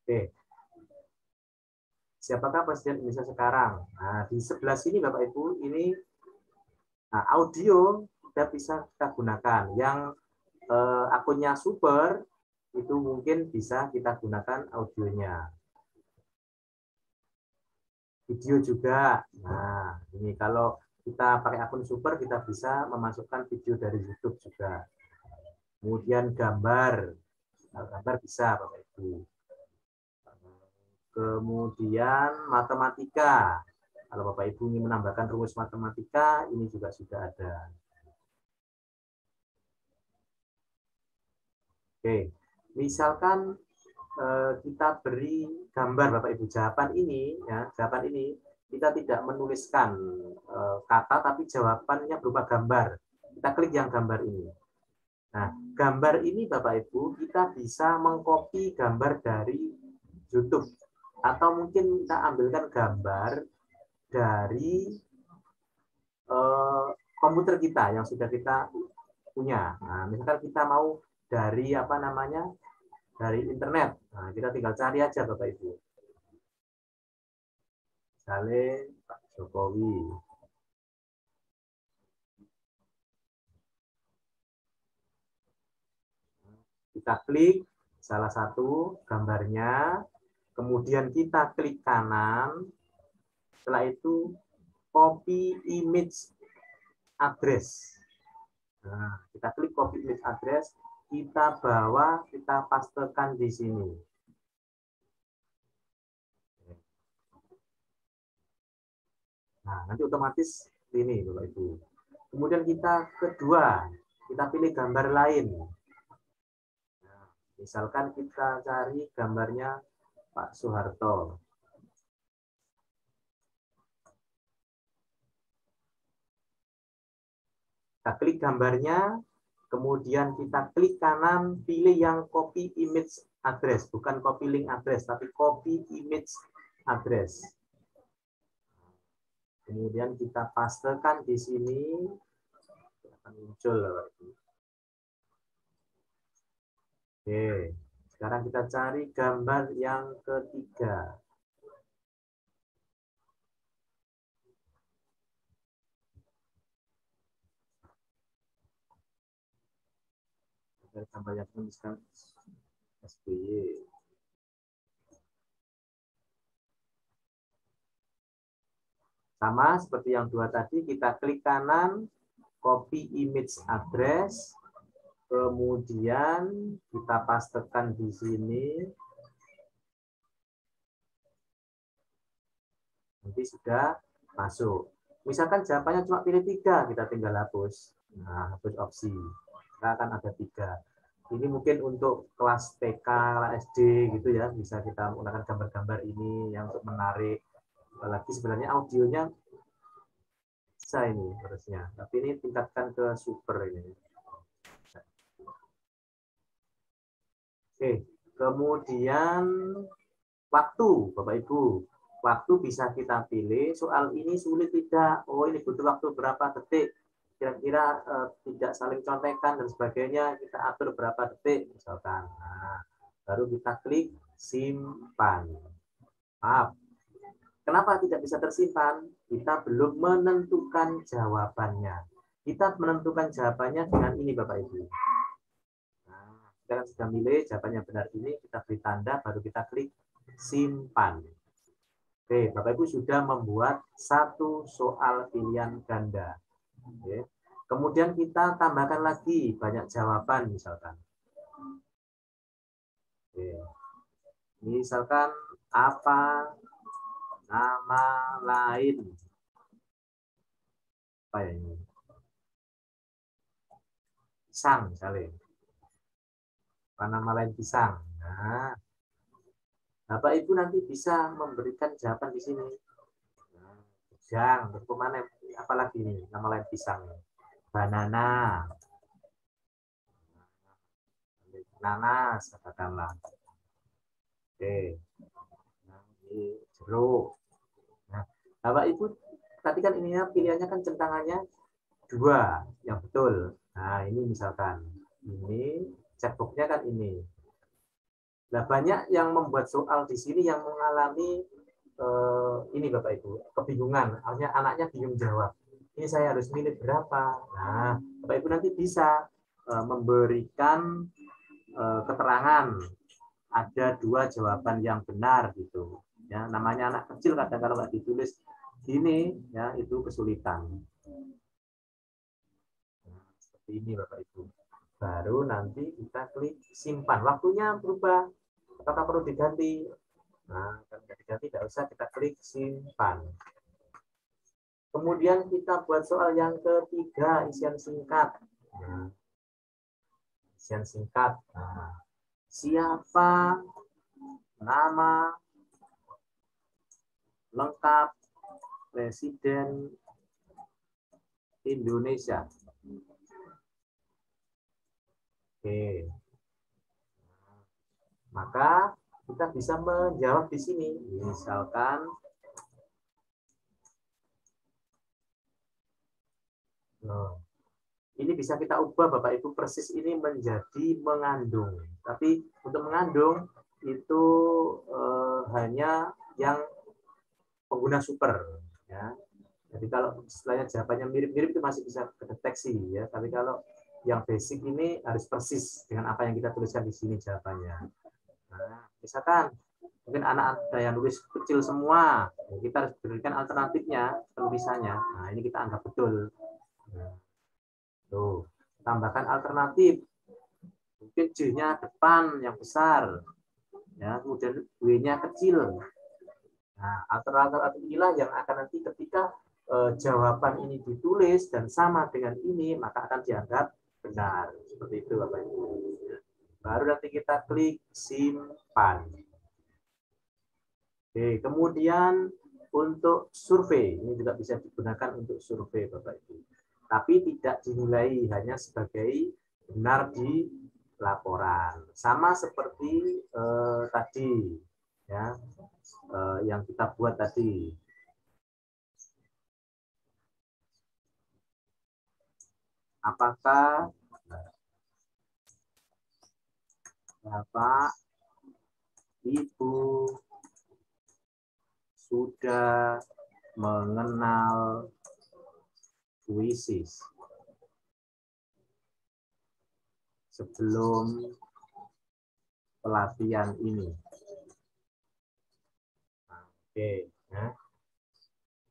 Oke. Siapakah Presiden Indonesia sekarang? Nah, di sebelah sini Bapak Ibu, ini audio kita bisa kita gunakan. Yang akunnya super, itu mungkin bisa kita gunakan audionya. Video juga. Nah, ini kalau kita pakai akun super, kita bisa memasukkan video dari YouTube juga. Kemudian gambar. Nah, gambar bisa Bapak Ibu. Kemudian matematika. Kalau Bapak Ibu ingin menambahkan rumus matematika, ini juga sudah ada. Oke, misalkan kita beri gambar Bapak Ibu jawaban ini, ya jawaban ini kita tidak menuliskan kata, tapi jawabannya berupa gambar. Kita klik yang gambar ini. Nah, gambar ini Bapak Ibu kita bisa mengcopy gambar dari YouTube. Atau mungkin kita ambilkan gambar dari komputer kita yang sudah kita punya. Nah, misalkan kita mau dari apa namanya, dari internet. Nah, kita tinggal cari aja Bapak Ibu. Misalnya Pak Jokowi. Kita klik salah satu gambarnya. Kemudian kita klik kanan, setelah itu copy image address. Nah, kita klik copy image address, kita bawa, kita pastekan di sini. Nah, nanti otomatis ini Bapak Ibu. Kemudian kita kedua, kita pilih gambar lain. Nah, misalkan kita cari gambarnya Pak Soeharto. Kita klik gambarnya, kemudian kita klik kanan, pilih yang copy image address, bukan copy link address, tapi copy image address. Kemudian kita pastekan di sini, akan muncul. Oke, sekarang kita cari gambar yang ketiga. Gambar yang tuliskan SBY. Sama seperti yang dua tadi, kita klik kanan, copy image address, kemudian kita pastekan di sini. Nanti sudah masuk. Misalkan jawabannya cuma pilih 3, kita tinggal hapus. Nah, hapus opsi. Kita akan ada 3. Ini mungkin untuk kelas TK, kelas SD gitu ya, bisa kita menggunakan gambar-gambar ini yang untuk menarik. Apalagi sebenarnya audionya bisa ini harusnya, tapi ini tingkatkan ke super ini. Oke, kemudian waktu, Bapak Ibu. Waktu bisa kita pilih, soal ini sulit tidak, oh ini butuh waktu berapa detik, kira-kira tidak saling contekan dan sebagainya, kita atur berapa detik misalkan. Nah, baru kita klik simpan. Maaf. Kenapa tidak bisa tersimpan? Kita belum menentukan jawabannya. Kita menentukan jawabannya dengan ini, Bapak Ibu. Nah, kita sudah milih jawabannya benar ini, kita beri tanda, baru kita klik simpan. Oke, Bapak Ibu sudah membuat satu soal pilihan ganda. Oke. Kemudian kita tambahkan lagi banyak jawaban, misalkan. Oke. Misalkan apa nama lain, apa ya ini? Pisang misalnya. Apa nama lain pisang? Nah, Bapak Ibu nanti bisa memberikan jawaban di sini. Pisang, terus kemana? Apalagi ini nama lain pisang? Banana, nanas, katakanlah. Oke. Jeruk. Nah, Bapak Ibu, perhatikan ininya pilihannya kan centangannya 2 yang betul. Nah, ini misalkan ini checkboxnya kan ini. Nah, banyak yang membuat soal di sini yang mengalami ini Bapak Ibu kebingungan. Artinya anaknya bingung jawab. Ini saya harus milih berapa. Nah, Bapak Ibu nanti bisa memberikan keterangan ada 2 jawaban yang benar gitu. Ya, namanya anak kecil kadang kalau nggak ditulis gini ya itu kesulitan. Nah, seperti ini Bapak Ibu. Baru nanti kita klik simpan. Waktunya berubah. Apakah perlu diganti? Nah, kalau nggak diganti tidak usah, kita klik simpan. Kemudian kita buat soal yang ketiga, isian singkat. Nah, isian singkat. Nah, siapa nama lengkap Presiden Indonesia? Oke. Maka kita bisa menjawab di sini. Misalkan ini bisa kita ubah Bapak Ibu persis ini menjadi mengandung. Tapi untuk mengandung itu hanya yang pengguna super ya. Jadi kalau istilahnya jawabannya mirip-mirip itu masih bisa kedeteksi ya. Tapi kalau yang basic ini harus persis dengan apa yang kita tuliskan di sini jawabannya. Nah, misalkan mungkin anak ada yang nulis kecil semua, kita harus berikan alternatifnya penulisannya. Nah, ini kita anggap betul. Tuh, tambahkan alternatif. Mungkin J-nya depan yang besar, ya, kemudian W-nya kecil. Nah, alternatif inilah yang akan nanti ketika jawaban ini ditulis dan sama dengan ini, maka akan dianggap benar. Seperti itu, Bapak Ibu. Baru nanti kita klik simpan. Oke, kemudian untuk survei, ini juga bisa digunakan untuk survei, Bapak Ibu. Tapi tidak dinilai hanya sebagai benar di laporan. Sama seperti tadi ya, yang kita buat tadi. Apakah Bapak Ibu sudah mengenal puisis sebelum pelatihan ini? Oke, ya.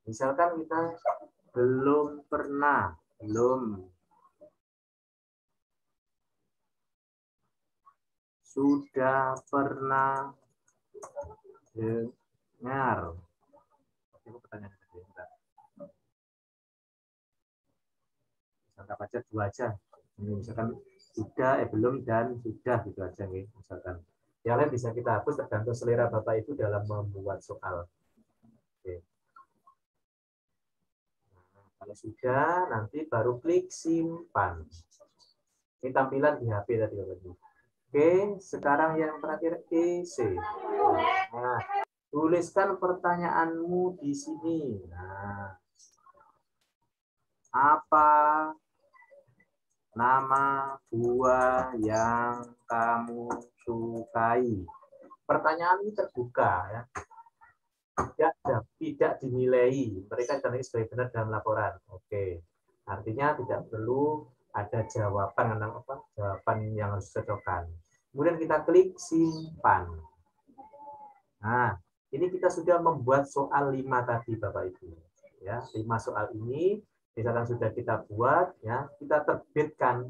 Misalkan kita sudah pernah dengar. Itu pertanyaan tadi. Misalkan aja dua aja. Ini misalkan sudah, belum, dan sudah gitu aja nih. Misalkan yang lain bisa kita hapus tergantung selera Bapak Ibu dalam membuat soal. Oke. Nah, kalau sudah, nanti baru klik simpan. Ini tampilan di HP tadi Bapak Ibu. Oke, sekarang yang terakhir EC. Nah, tuliskan pertanyaanmu di sini. Nah, apa nama buah yang kamu sukai? Pertanyaan ini terbuka ya. Tidak dinilai. Mereka karena ini sebagai benar dalam laporan. Oke. Artinya tidak perlu ada jawaban yang harus dicocokkan. Kemudian kita klik simpan. Nah, ini kita sudah membuat soal 5 tadi Bapak Ibu. Ya, 5 soal ini misalkan sudah kita buat ya, kita terbitkan.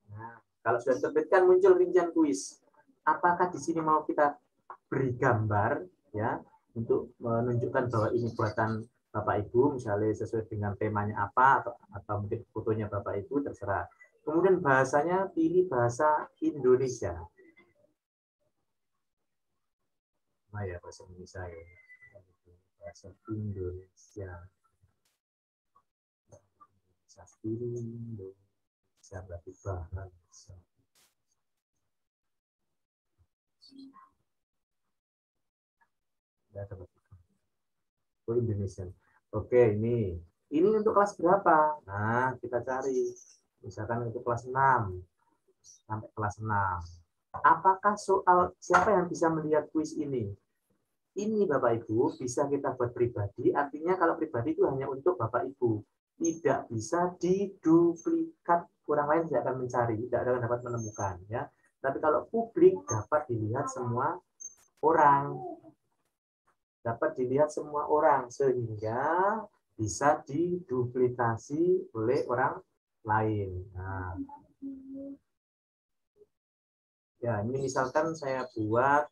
Nah, kalau sudah terbitkan muncul rincian kuis. Apakah di sini mau kita beri gambar ya untuk menunjukkan bahwa ini buatan Bapak Ibu, misalnya sesuai dengan temanya apa atau mungkin fotonya Bapak Ibu, terserah. Kemudian bahasanya pilih bahasa Indonesia. Nah ya, bahasa Indonesia ya. Bahasa Indonesia. Bahasa Indonesia berarti bahasa. Ya, Indonesia. Oke, ini untuk kelas berapa? Nah, kita cari. Misalkan untuk kelas 6 sampai kelas 6. Apakah siapa yang bisa melihat kuis ini? Ini Bapak Ibu bisa kita buat pribadi, artinya kalau pribadi itu hanya untuk Bapak Ibu. Tidak bisa diduplikat, orang lain tidak akan mencari, tidak akan dapat menemukan ya. Tapi kalau publik dapat dilihat semua orang. Dapat dilihat semua orang sehingga bisa diduplikasi oleh orang lain. Nah, ya ini misalkan saya buat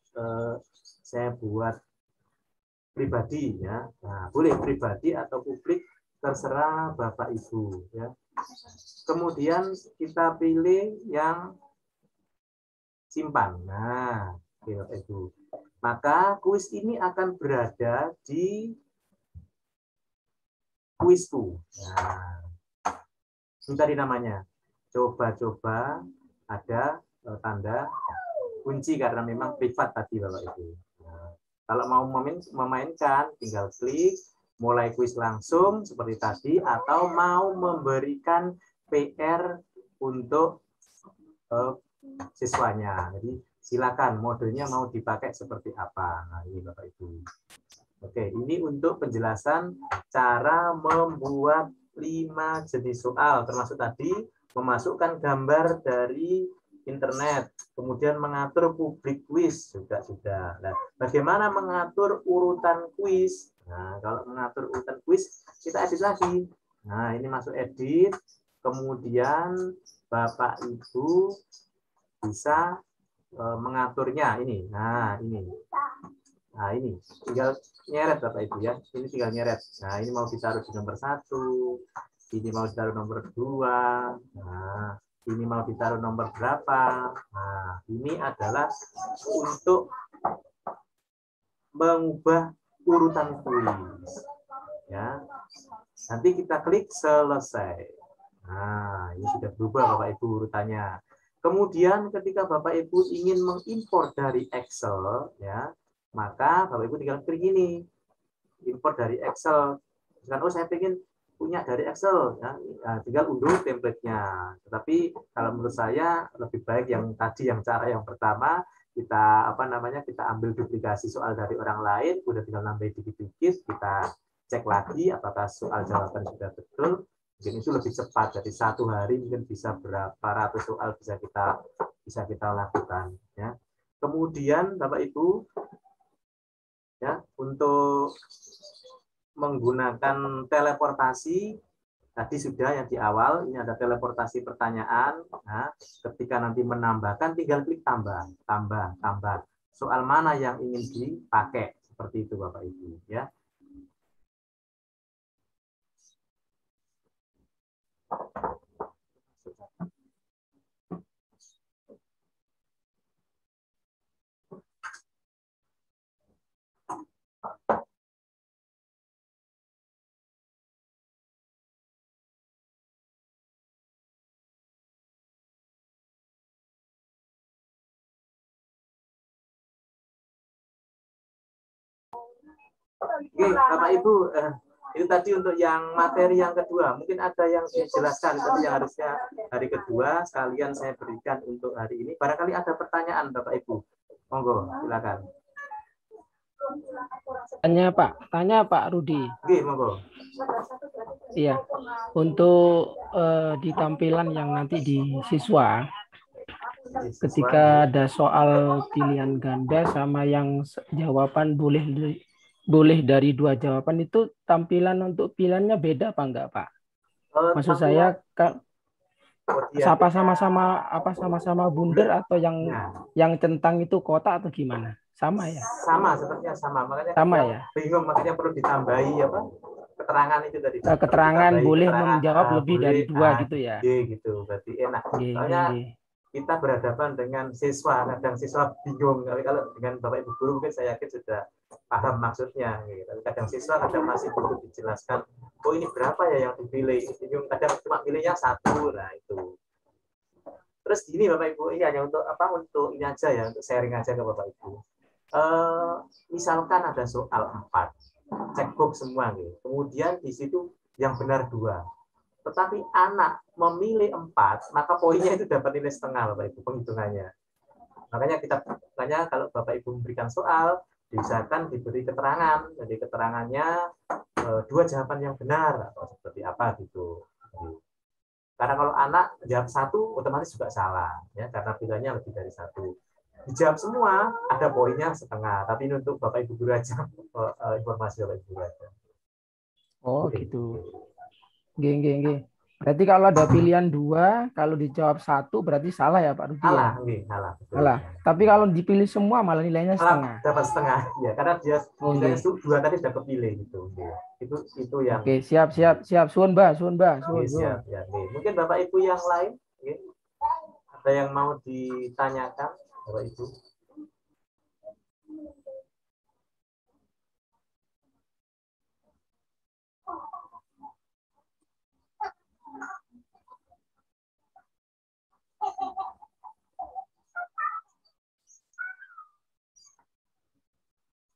pribadi ya. Nah, boleh pribadi atau publik terserah Bapak Ibu ya. Kemudian kita pilih yang simpan. Nah, Bapak Ibu. Maka kuis ini akan berada di kuisku. Nah, itu tadi namanya. Coba-coba ada tanda kunci karena memang privat tadi Bapak Ibu. Nah, kalau mau memainkan, tinggal klik mulai kuis langsung seperti tadi, atau mau memberikan PR untuk siswanya. Jadi silakan modenya mau dipakai seperti apa. Nah, ini Bapak Ibu. Oke, ini untuk penjelasan cara membuat 5 jenis soal, termasuk tadi memasukkan gambar dari internet, kemudian mengatur publik kuis juga sudah. Nah, bagaimana mengatur urutan kuis? Nah, kalau mengatur urutan kuis, kita edit lagi. Nah, ini masuk edit, kemudian Bapak Ibu bisa mengaturnya ini. Nah, ini. Nah, ini tinggal nyeret Bapak Ibu ya. Ini tinggal nyeret. Nah, ini mau ditaruh di nomor 1, ini mau ditaruh nomor 2. Nah, ini mau ditaruh nomor berapa. Nah, ini adalah untuk mengubah urutan kuis. Ya. Nanti kita klik selesai. Nah, ini sudah berubah Bapak Ibu urutannya. Kemudian ketika Bapak Ibu ingin mengimpor dari Excel, ya, maka Bapak Ibu tinggal klik ini, import dari Excel. Misalkan, oh saya ingin punya dari Excel, ya, tinggal unduh template-nya. Tetapi kalau menurut saya lebih baik yang tadi, yang cara yang pertama, kita kita ambil duplikasi soal dari orang lain, udah tinggal nambahin dikit-dikit, kita cek lagi apakah soal jawaban sudah betul. Mungkin itu lebih cepat, jadi 1 hari mungkin bisa berapa ratus soal bisa kita lakukan, ya. Kemudian Bapak Ibu, ya, untuk menggunakan teleportasi tadi sudah yang di awal, ini ada teleportasi pertanyaan. Nah, ketika nanti menambahkan tinggal klik tambah, tambah. Soal mana yang ingin dipakai, seperti itu Bapak Ibu, ya. Oke, Bapak Ibu, itu tadi untuk yang materi yang kedua. Mungkin ada yang dijelaskan tadi yang harusnya hari kedua, sekalian saya berikan untuk hari ini. Barangkali ada pertanyaan Bapak Ibu. Monggo, silakan. Tanya Pak Rudi. Oke, monggo. Iya, untuk di tampilan yang nanti di siswa, ketika ada soal pilihan ganda sama yang jawaban boleh dari 2 jawaban, itu tampilan untuk pilihannya beda apa enggak, Pak? Maksud saya sama-sama bundar atau yang centang itu kotak atau gimana? Sama ya? Sama, sepertinya sama. Makanya sama ya? Bingung, makanya perlu ditambahi keterangan itu tadi. Keterangan boleh menjawab lebih dari 2 gitu ya? Gitu, berarti enak. Soalnya kita berhadapan dengan siswa, kadang siswa bingung. Kalau dengan Bapak Ibu guru mungkin saya yakin sudah paham maksudnya. Gitu. Kadang siswa kadang masih butuh dijelaskan, oh ini berapa ya yang dipilih. Bingung, kadang cuma pilihnya 1. Nah itu. Terus gini Bapak Ibu, ini hanya untuk untuk ini aja ya, untuk sharing aja ke Bapak Ibu. Misalkan ada soal 4, cekbook semua gitu. Kemudian di situ yang benar 2. Tetapi anak memilih 4, maka poinnya itu dapat nilai setengah Bapak Ibu, penghitungannya. Makanya kalau Bapak Ibu memberikan soal, diusahakan diberi keterangan. Jadi keterangannya 2 jawaban yang benar atau seperti apa gitu. Karena kalau anak jawab 1 otomatis juga salah, ya, karena pilihannya lebih dari 1. Dijawab semua ada poinnya setengah. Tapi ini untuk Bapak Ibu guru aja, informasi Bapak Ibu guru aja. Oh gitu. Geng. Berarti kalau ada pilihan 2, kalau dijawab 1 berarti salah ya Pak Rudi? Salah. Tapi kalau dipilih semua malah nilainya setengah. Dapat setengah, ya. Karena dia 2 tadi sudah kepilih gitu. Itu yang. Oke, siap. Suun Mbak. Siap, ya. Mungkin Bapak Ibu yang lain, ada yang mau ditanyakan Bapak Ibu?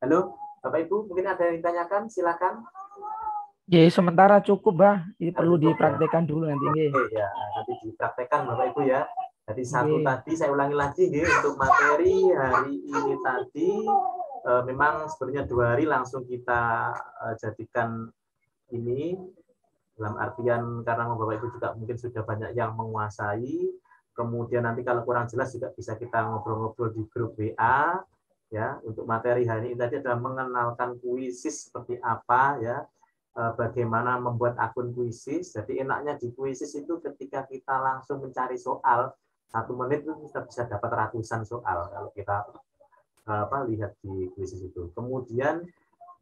Halo, Bapak Ibu, mungkin ada yang ditanyakan, silakan. Ya, sementara cukup, Bah. Ini perlu dipraktekkan dulu nanti. Oke, ya, nanti dipraktekkan Bapak Ibu ya. Jadi 1 tadi saya ulangi lagi untuk materi hari ini tadi memang sebenarnya 2 hari langsung kita jadikan ini dalam artian karena Bapak Ibu juga mungkin sudah banyak yang menguasai. Kemudian nanti kalau kurang jelas juga bisa kita ngobrol-ngobrol di grup WA. Ya, untuk materi hari ini tadi adalah mengenalkan Quizzes seperti apa ya, bagaimana membuat akun Quizzes. Jadi enaknya di Quizzes itu ketika kita langsung mencari soal 1 menit itu kita bisa dapat ratusan soal kalau kita lihat di Quizzes itu. Kemudian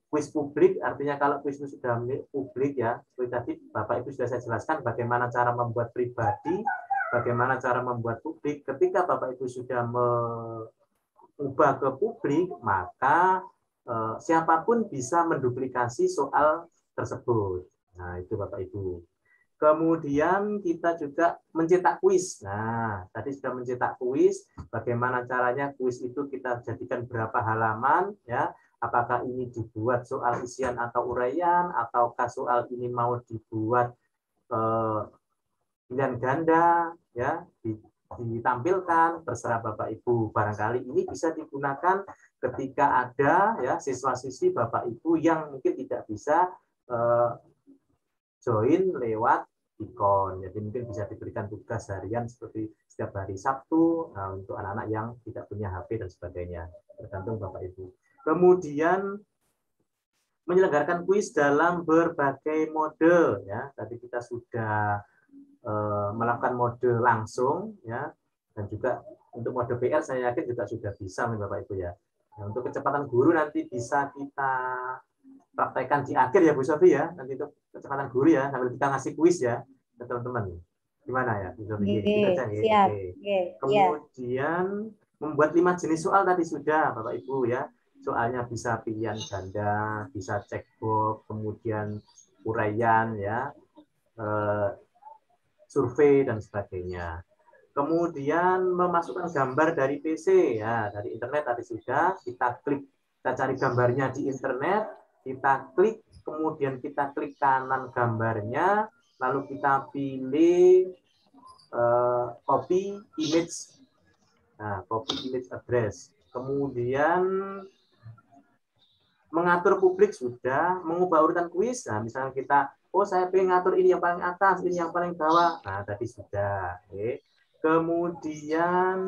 quiz publik artinya kalau quiz itu sudah publik ya, seperti tadi Bapak Ibu sudah saya jelaskan bagaimana cara membuat pribadi, bagaimana cara membuat publik. Ketika Bapak Ibu sudah ubah ke publik, maka siapapun bisa menduplikasi soal tersebut. Nah, itu Bapak Ibu. Kemudian kita juga mencetak kuis. Nah, tadi sudah mencetak kuis. Bagaimana caranya kuis itu kita jadikan berapa halaman, ya? Apakah ini dibuat soal isian atau uraian, ataukah soal ini mau dibuat pilihan ganda, ya, ditampilkan, terserah Bapak Ibu. Barangkali ini bisa digunakan ketika ada, ya, siswa-siswi Bapak Ibu yang mungkin tidak bisa join lewat ikon. Jadi mungkin bisa diberikan tugas harian seperti setiap hari Sabtu untuk anak-anak yang tidak punya HP dan sebagainya. Tergantung Bapak Ibu. Kemudian menyelenggarakan kuis dalam berbagai mode, ya. Tadi kita sudah melakukan mode langsung, ya, dan juga untuk mode PR saya yakin juga sudah bisa nih Bapak Ibu, ya. Nah, untuk kecepatan guru nanti bisa kita praktekkan di akhir ya Bu Sofi, ya. Nanti itu kecepatan guru, ya, sambil kita ngasih kuis, ya, ke teman-teman. Gimana ya Bu Sofi? Siap. Kemudian membuat 5 jenis soal tadi sudah Bapak Ibu, ya. Soalnya bisa pilihan ganda, bisa checkbox, kemudian uraian, ya, survei dan sebagainya. Kemudian memasukkan gambar dari PC, ya, dari internet tadi sudah. Kita klik, kita cari gambarnya di internet, kita klik, kemudian kita klik kanan gambarnya, lalu kita pilih copy image, nah, copy image address. Kemudian mengatur publik sudah, mengubah urutan kuis. Nah, misalnya kita, oh saya pengen ngatur ini yang paling atas, ini yang paling bawah. Nah, tadi sudah. Oke. Kemudian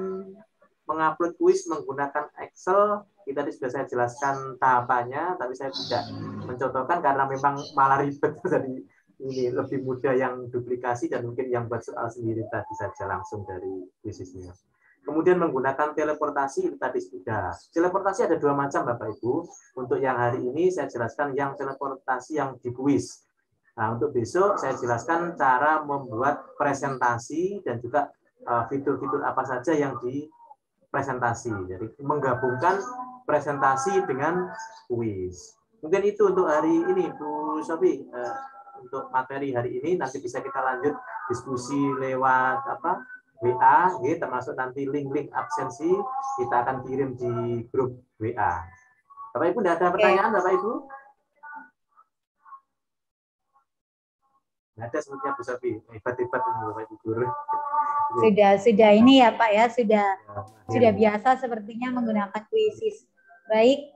mengupload kuis menggunakan Excel. Kita tadi sudah saya jelaskan tahapannya, tapi saya tidak mencontohkan karena memang malah ribet. Jadi ini lebih mudah yang duplikasi dan mungkin yang buat soal sendiri tadi saja langsung dari kuisisnya. Kemudian menggunakan teleportasi itu tadi sudah. Teleportasi ada 2 macam Bapak Ibu. Untuk yang hari ini saya jelaskan yang teleportasi yang di kuis. Nah, untuk besok saya jelaskan cara membuat presentasi dan juga fitur-fitur apa saja yang di presentasi. Jadi menggabungkan presentasi dengan kuis. Mungkin itu untuk hari ini Bu Sofi. Untuk materi hari ini nanti bisa kita lanjut diskusi lewat WA, termasuk nanti link-link absensi kita akan kirim di grup WA. Bapak Ibu, tidak ada pertanyaan, Bapak Ibu? Tidak ada sebetulnya Bu Sofi. Hebat-hebat Bapak Ibu guru. Sudah ini ya Pak ya, sudah biasa sepertinya menggunakan kuisis. Baik,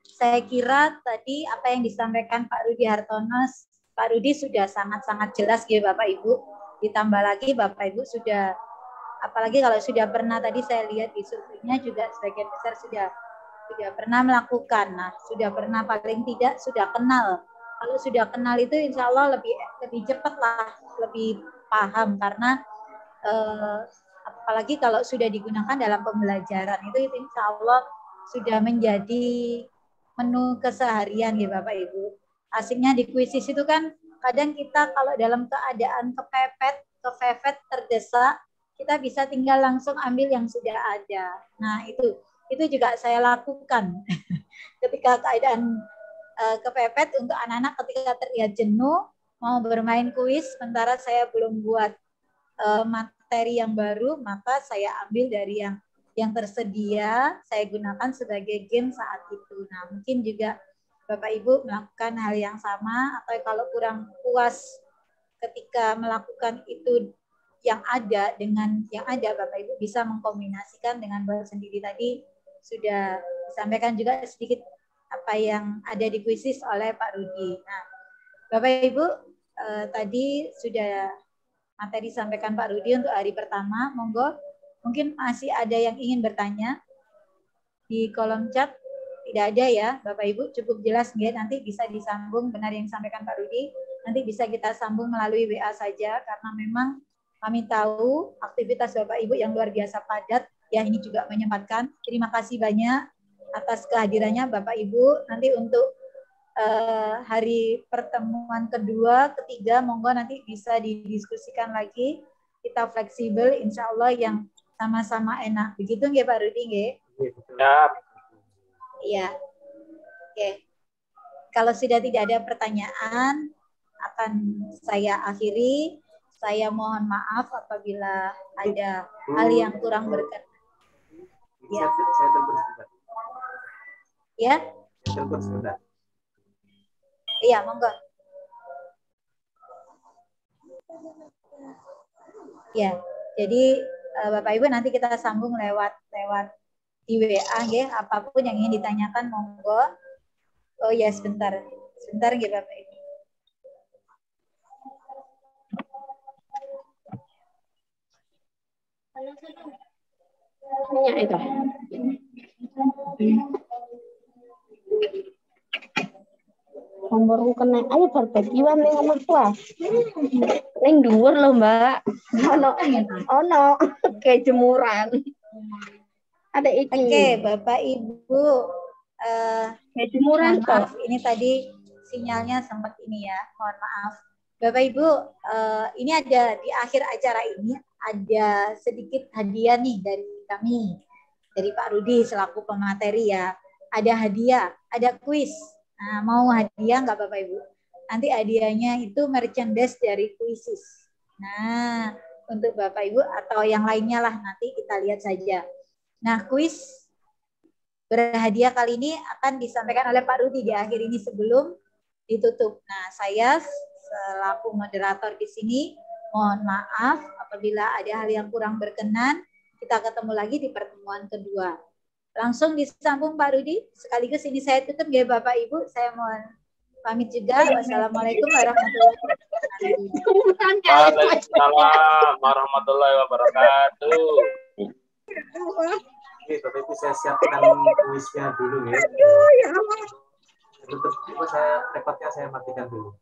saya kira tadi apa yang disampaikan Pak Rudi Hartono, Pak Rudi sudah sangat-sangat jelas ya Bapak Ibu. Ditambah lagi Bapak Ibu sudah, apalagi kalau sudah pernah, tadi saya lihat di surveinya juga sebagian besar sudah pernah melakukan. Nah, sudah pernah, paling tidak sudah kenal. Kalau sudah kenal itu insya Allah lebih cepat lah, lebih paham, karena apalagi kalau sudah digunakan dalam pembelajaran itu insya Allah sudah menjadi menu keseharian ya Bapak Ibu. Asiknya di kuisis itu kan kadang kita kalau dalam keadaan kepepet, terdesak, kita bisa tinggal langsung ambil yang sudah ada. Nah, itu juga saya lakukan ketika keadaan kepepet untuk anak-anak ketika terlihat jenuh mau bermain kuis, sementara saya belum buat materi yang baru, maka saya ambil dari yang tersedia, saya gunakan sebagai game saat itu. Nah, mungkin juga Bapak Ibu melakukan hal yang sama, atau kalau kurang puas ketika melakukan itu yang ada dengan yang ada, Bapak Ibu bisa mengkombinasikan dengan buat sendiri. Tadi sudah disampaikan juga sedikit apa yang ada di kuisis oleh Pak Rudi. Nah, Bapak Ibu tadi sudah materi disampaikan Pak Rudi untuk hari pertama. Monggo, mungkin masih ada yang ingin bertanya di kolom chat. Tidak ada ya, Bapak Ibu, cukup jelas nggih, nanti bisa disambung benar yang disampaikan Pak Rudi. Nanti bisa kita sambung melalui WA saja, karena memang kami tahu aktivitas Bapak Ibu yang luar biasa padat, ya ini juga menyempatkan. Terima kasih banyak atas kehadirannya Bapak Ibu. Nanti untuk hari pertemuan kedua, ketiga, monggo nanti bisa didiskusikan lagi. Kita fleksibel, insya Allah yang sama-sama enak. Begitu nggih Pak Rudi nggih? Ya. Iya. Oke. Kalau sudah tidak ada pertanyaan akan saya akhiri. Saya mohon maaf apabila ada hal yang kurang berkenan. Ya. Saya telepon sebentar. Ya? Telepon sebentar. Iya, monggo. Ya, jadi Bapak Ibu nanti kita sambung lewat di WA nggih, apapun yang ingin ditanyakan monggo. Oh ya, sebentar nggih Bapak Ibu. Itu. Nomorku kena, ayo barbekyuan ning omahku ah. Ning dhuwur lho, Mbak. Ono kayak jemuran. Ada iki. Oke, Bapak Ibu. Kayak jemuran maaf, ini tadi sinyalnya sempat ini ya. Mohon maaf. Bapak Ibu, ini ada di akhir acara ini ada sedikit hadiah nih dari kami, dari Pak Rudi selaku pemateri ya. Ada hadiah, ada kuis. Nah, mau hadiah nggak Bapak Ibu? Nanti hadiahnya itu merchandise dari Kuisis. Nah, untuk Bapak Ibu atau yang lainnya lah nanti kita lihat saja. Nah, kuis berhadiah kali ini akan disampaikan oleh Pak Rudi di akhir ini sebelum ditutup. Nah, saya selaku moderator di sini mohon maaf apabila ada hal yang kurang berkenan. Kita ketemu lagi di pertemuan kedua. Langsung disambung Pak Rudi. Sekaligus ini saya tutup ya Bapak Ibu. Saya mohon pamit juga. Wassalamualaikum warahmatullahi wabarakatuh. Waalaikumsalam warahmatullahi wabarakatuh. Oke, Bapak Ibu saya siapkan kuisnya dulu ya. Tutup dulu, rekodnya saya matikan dulu.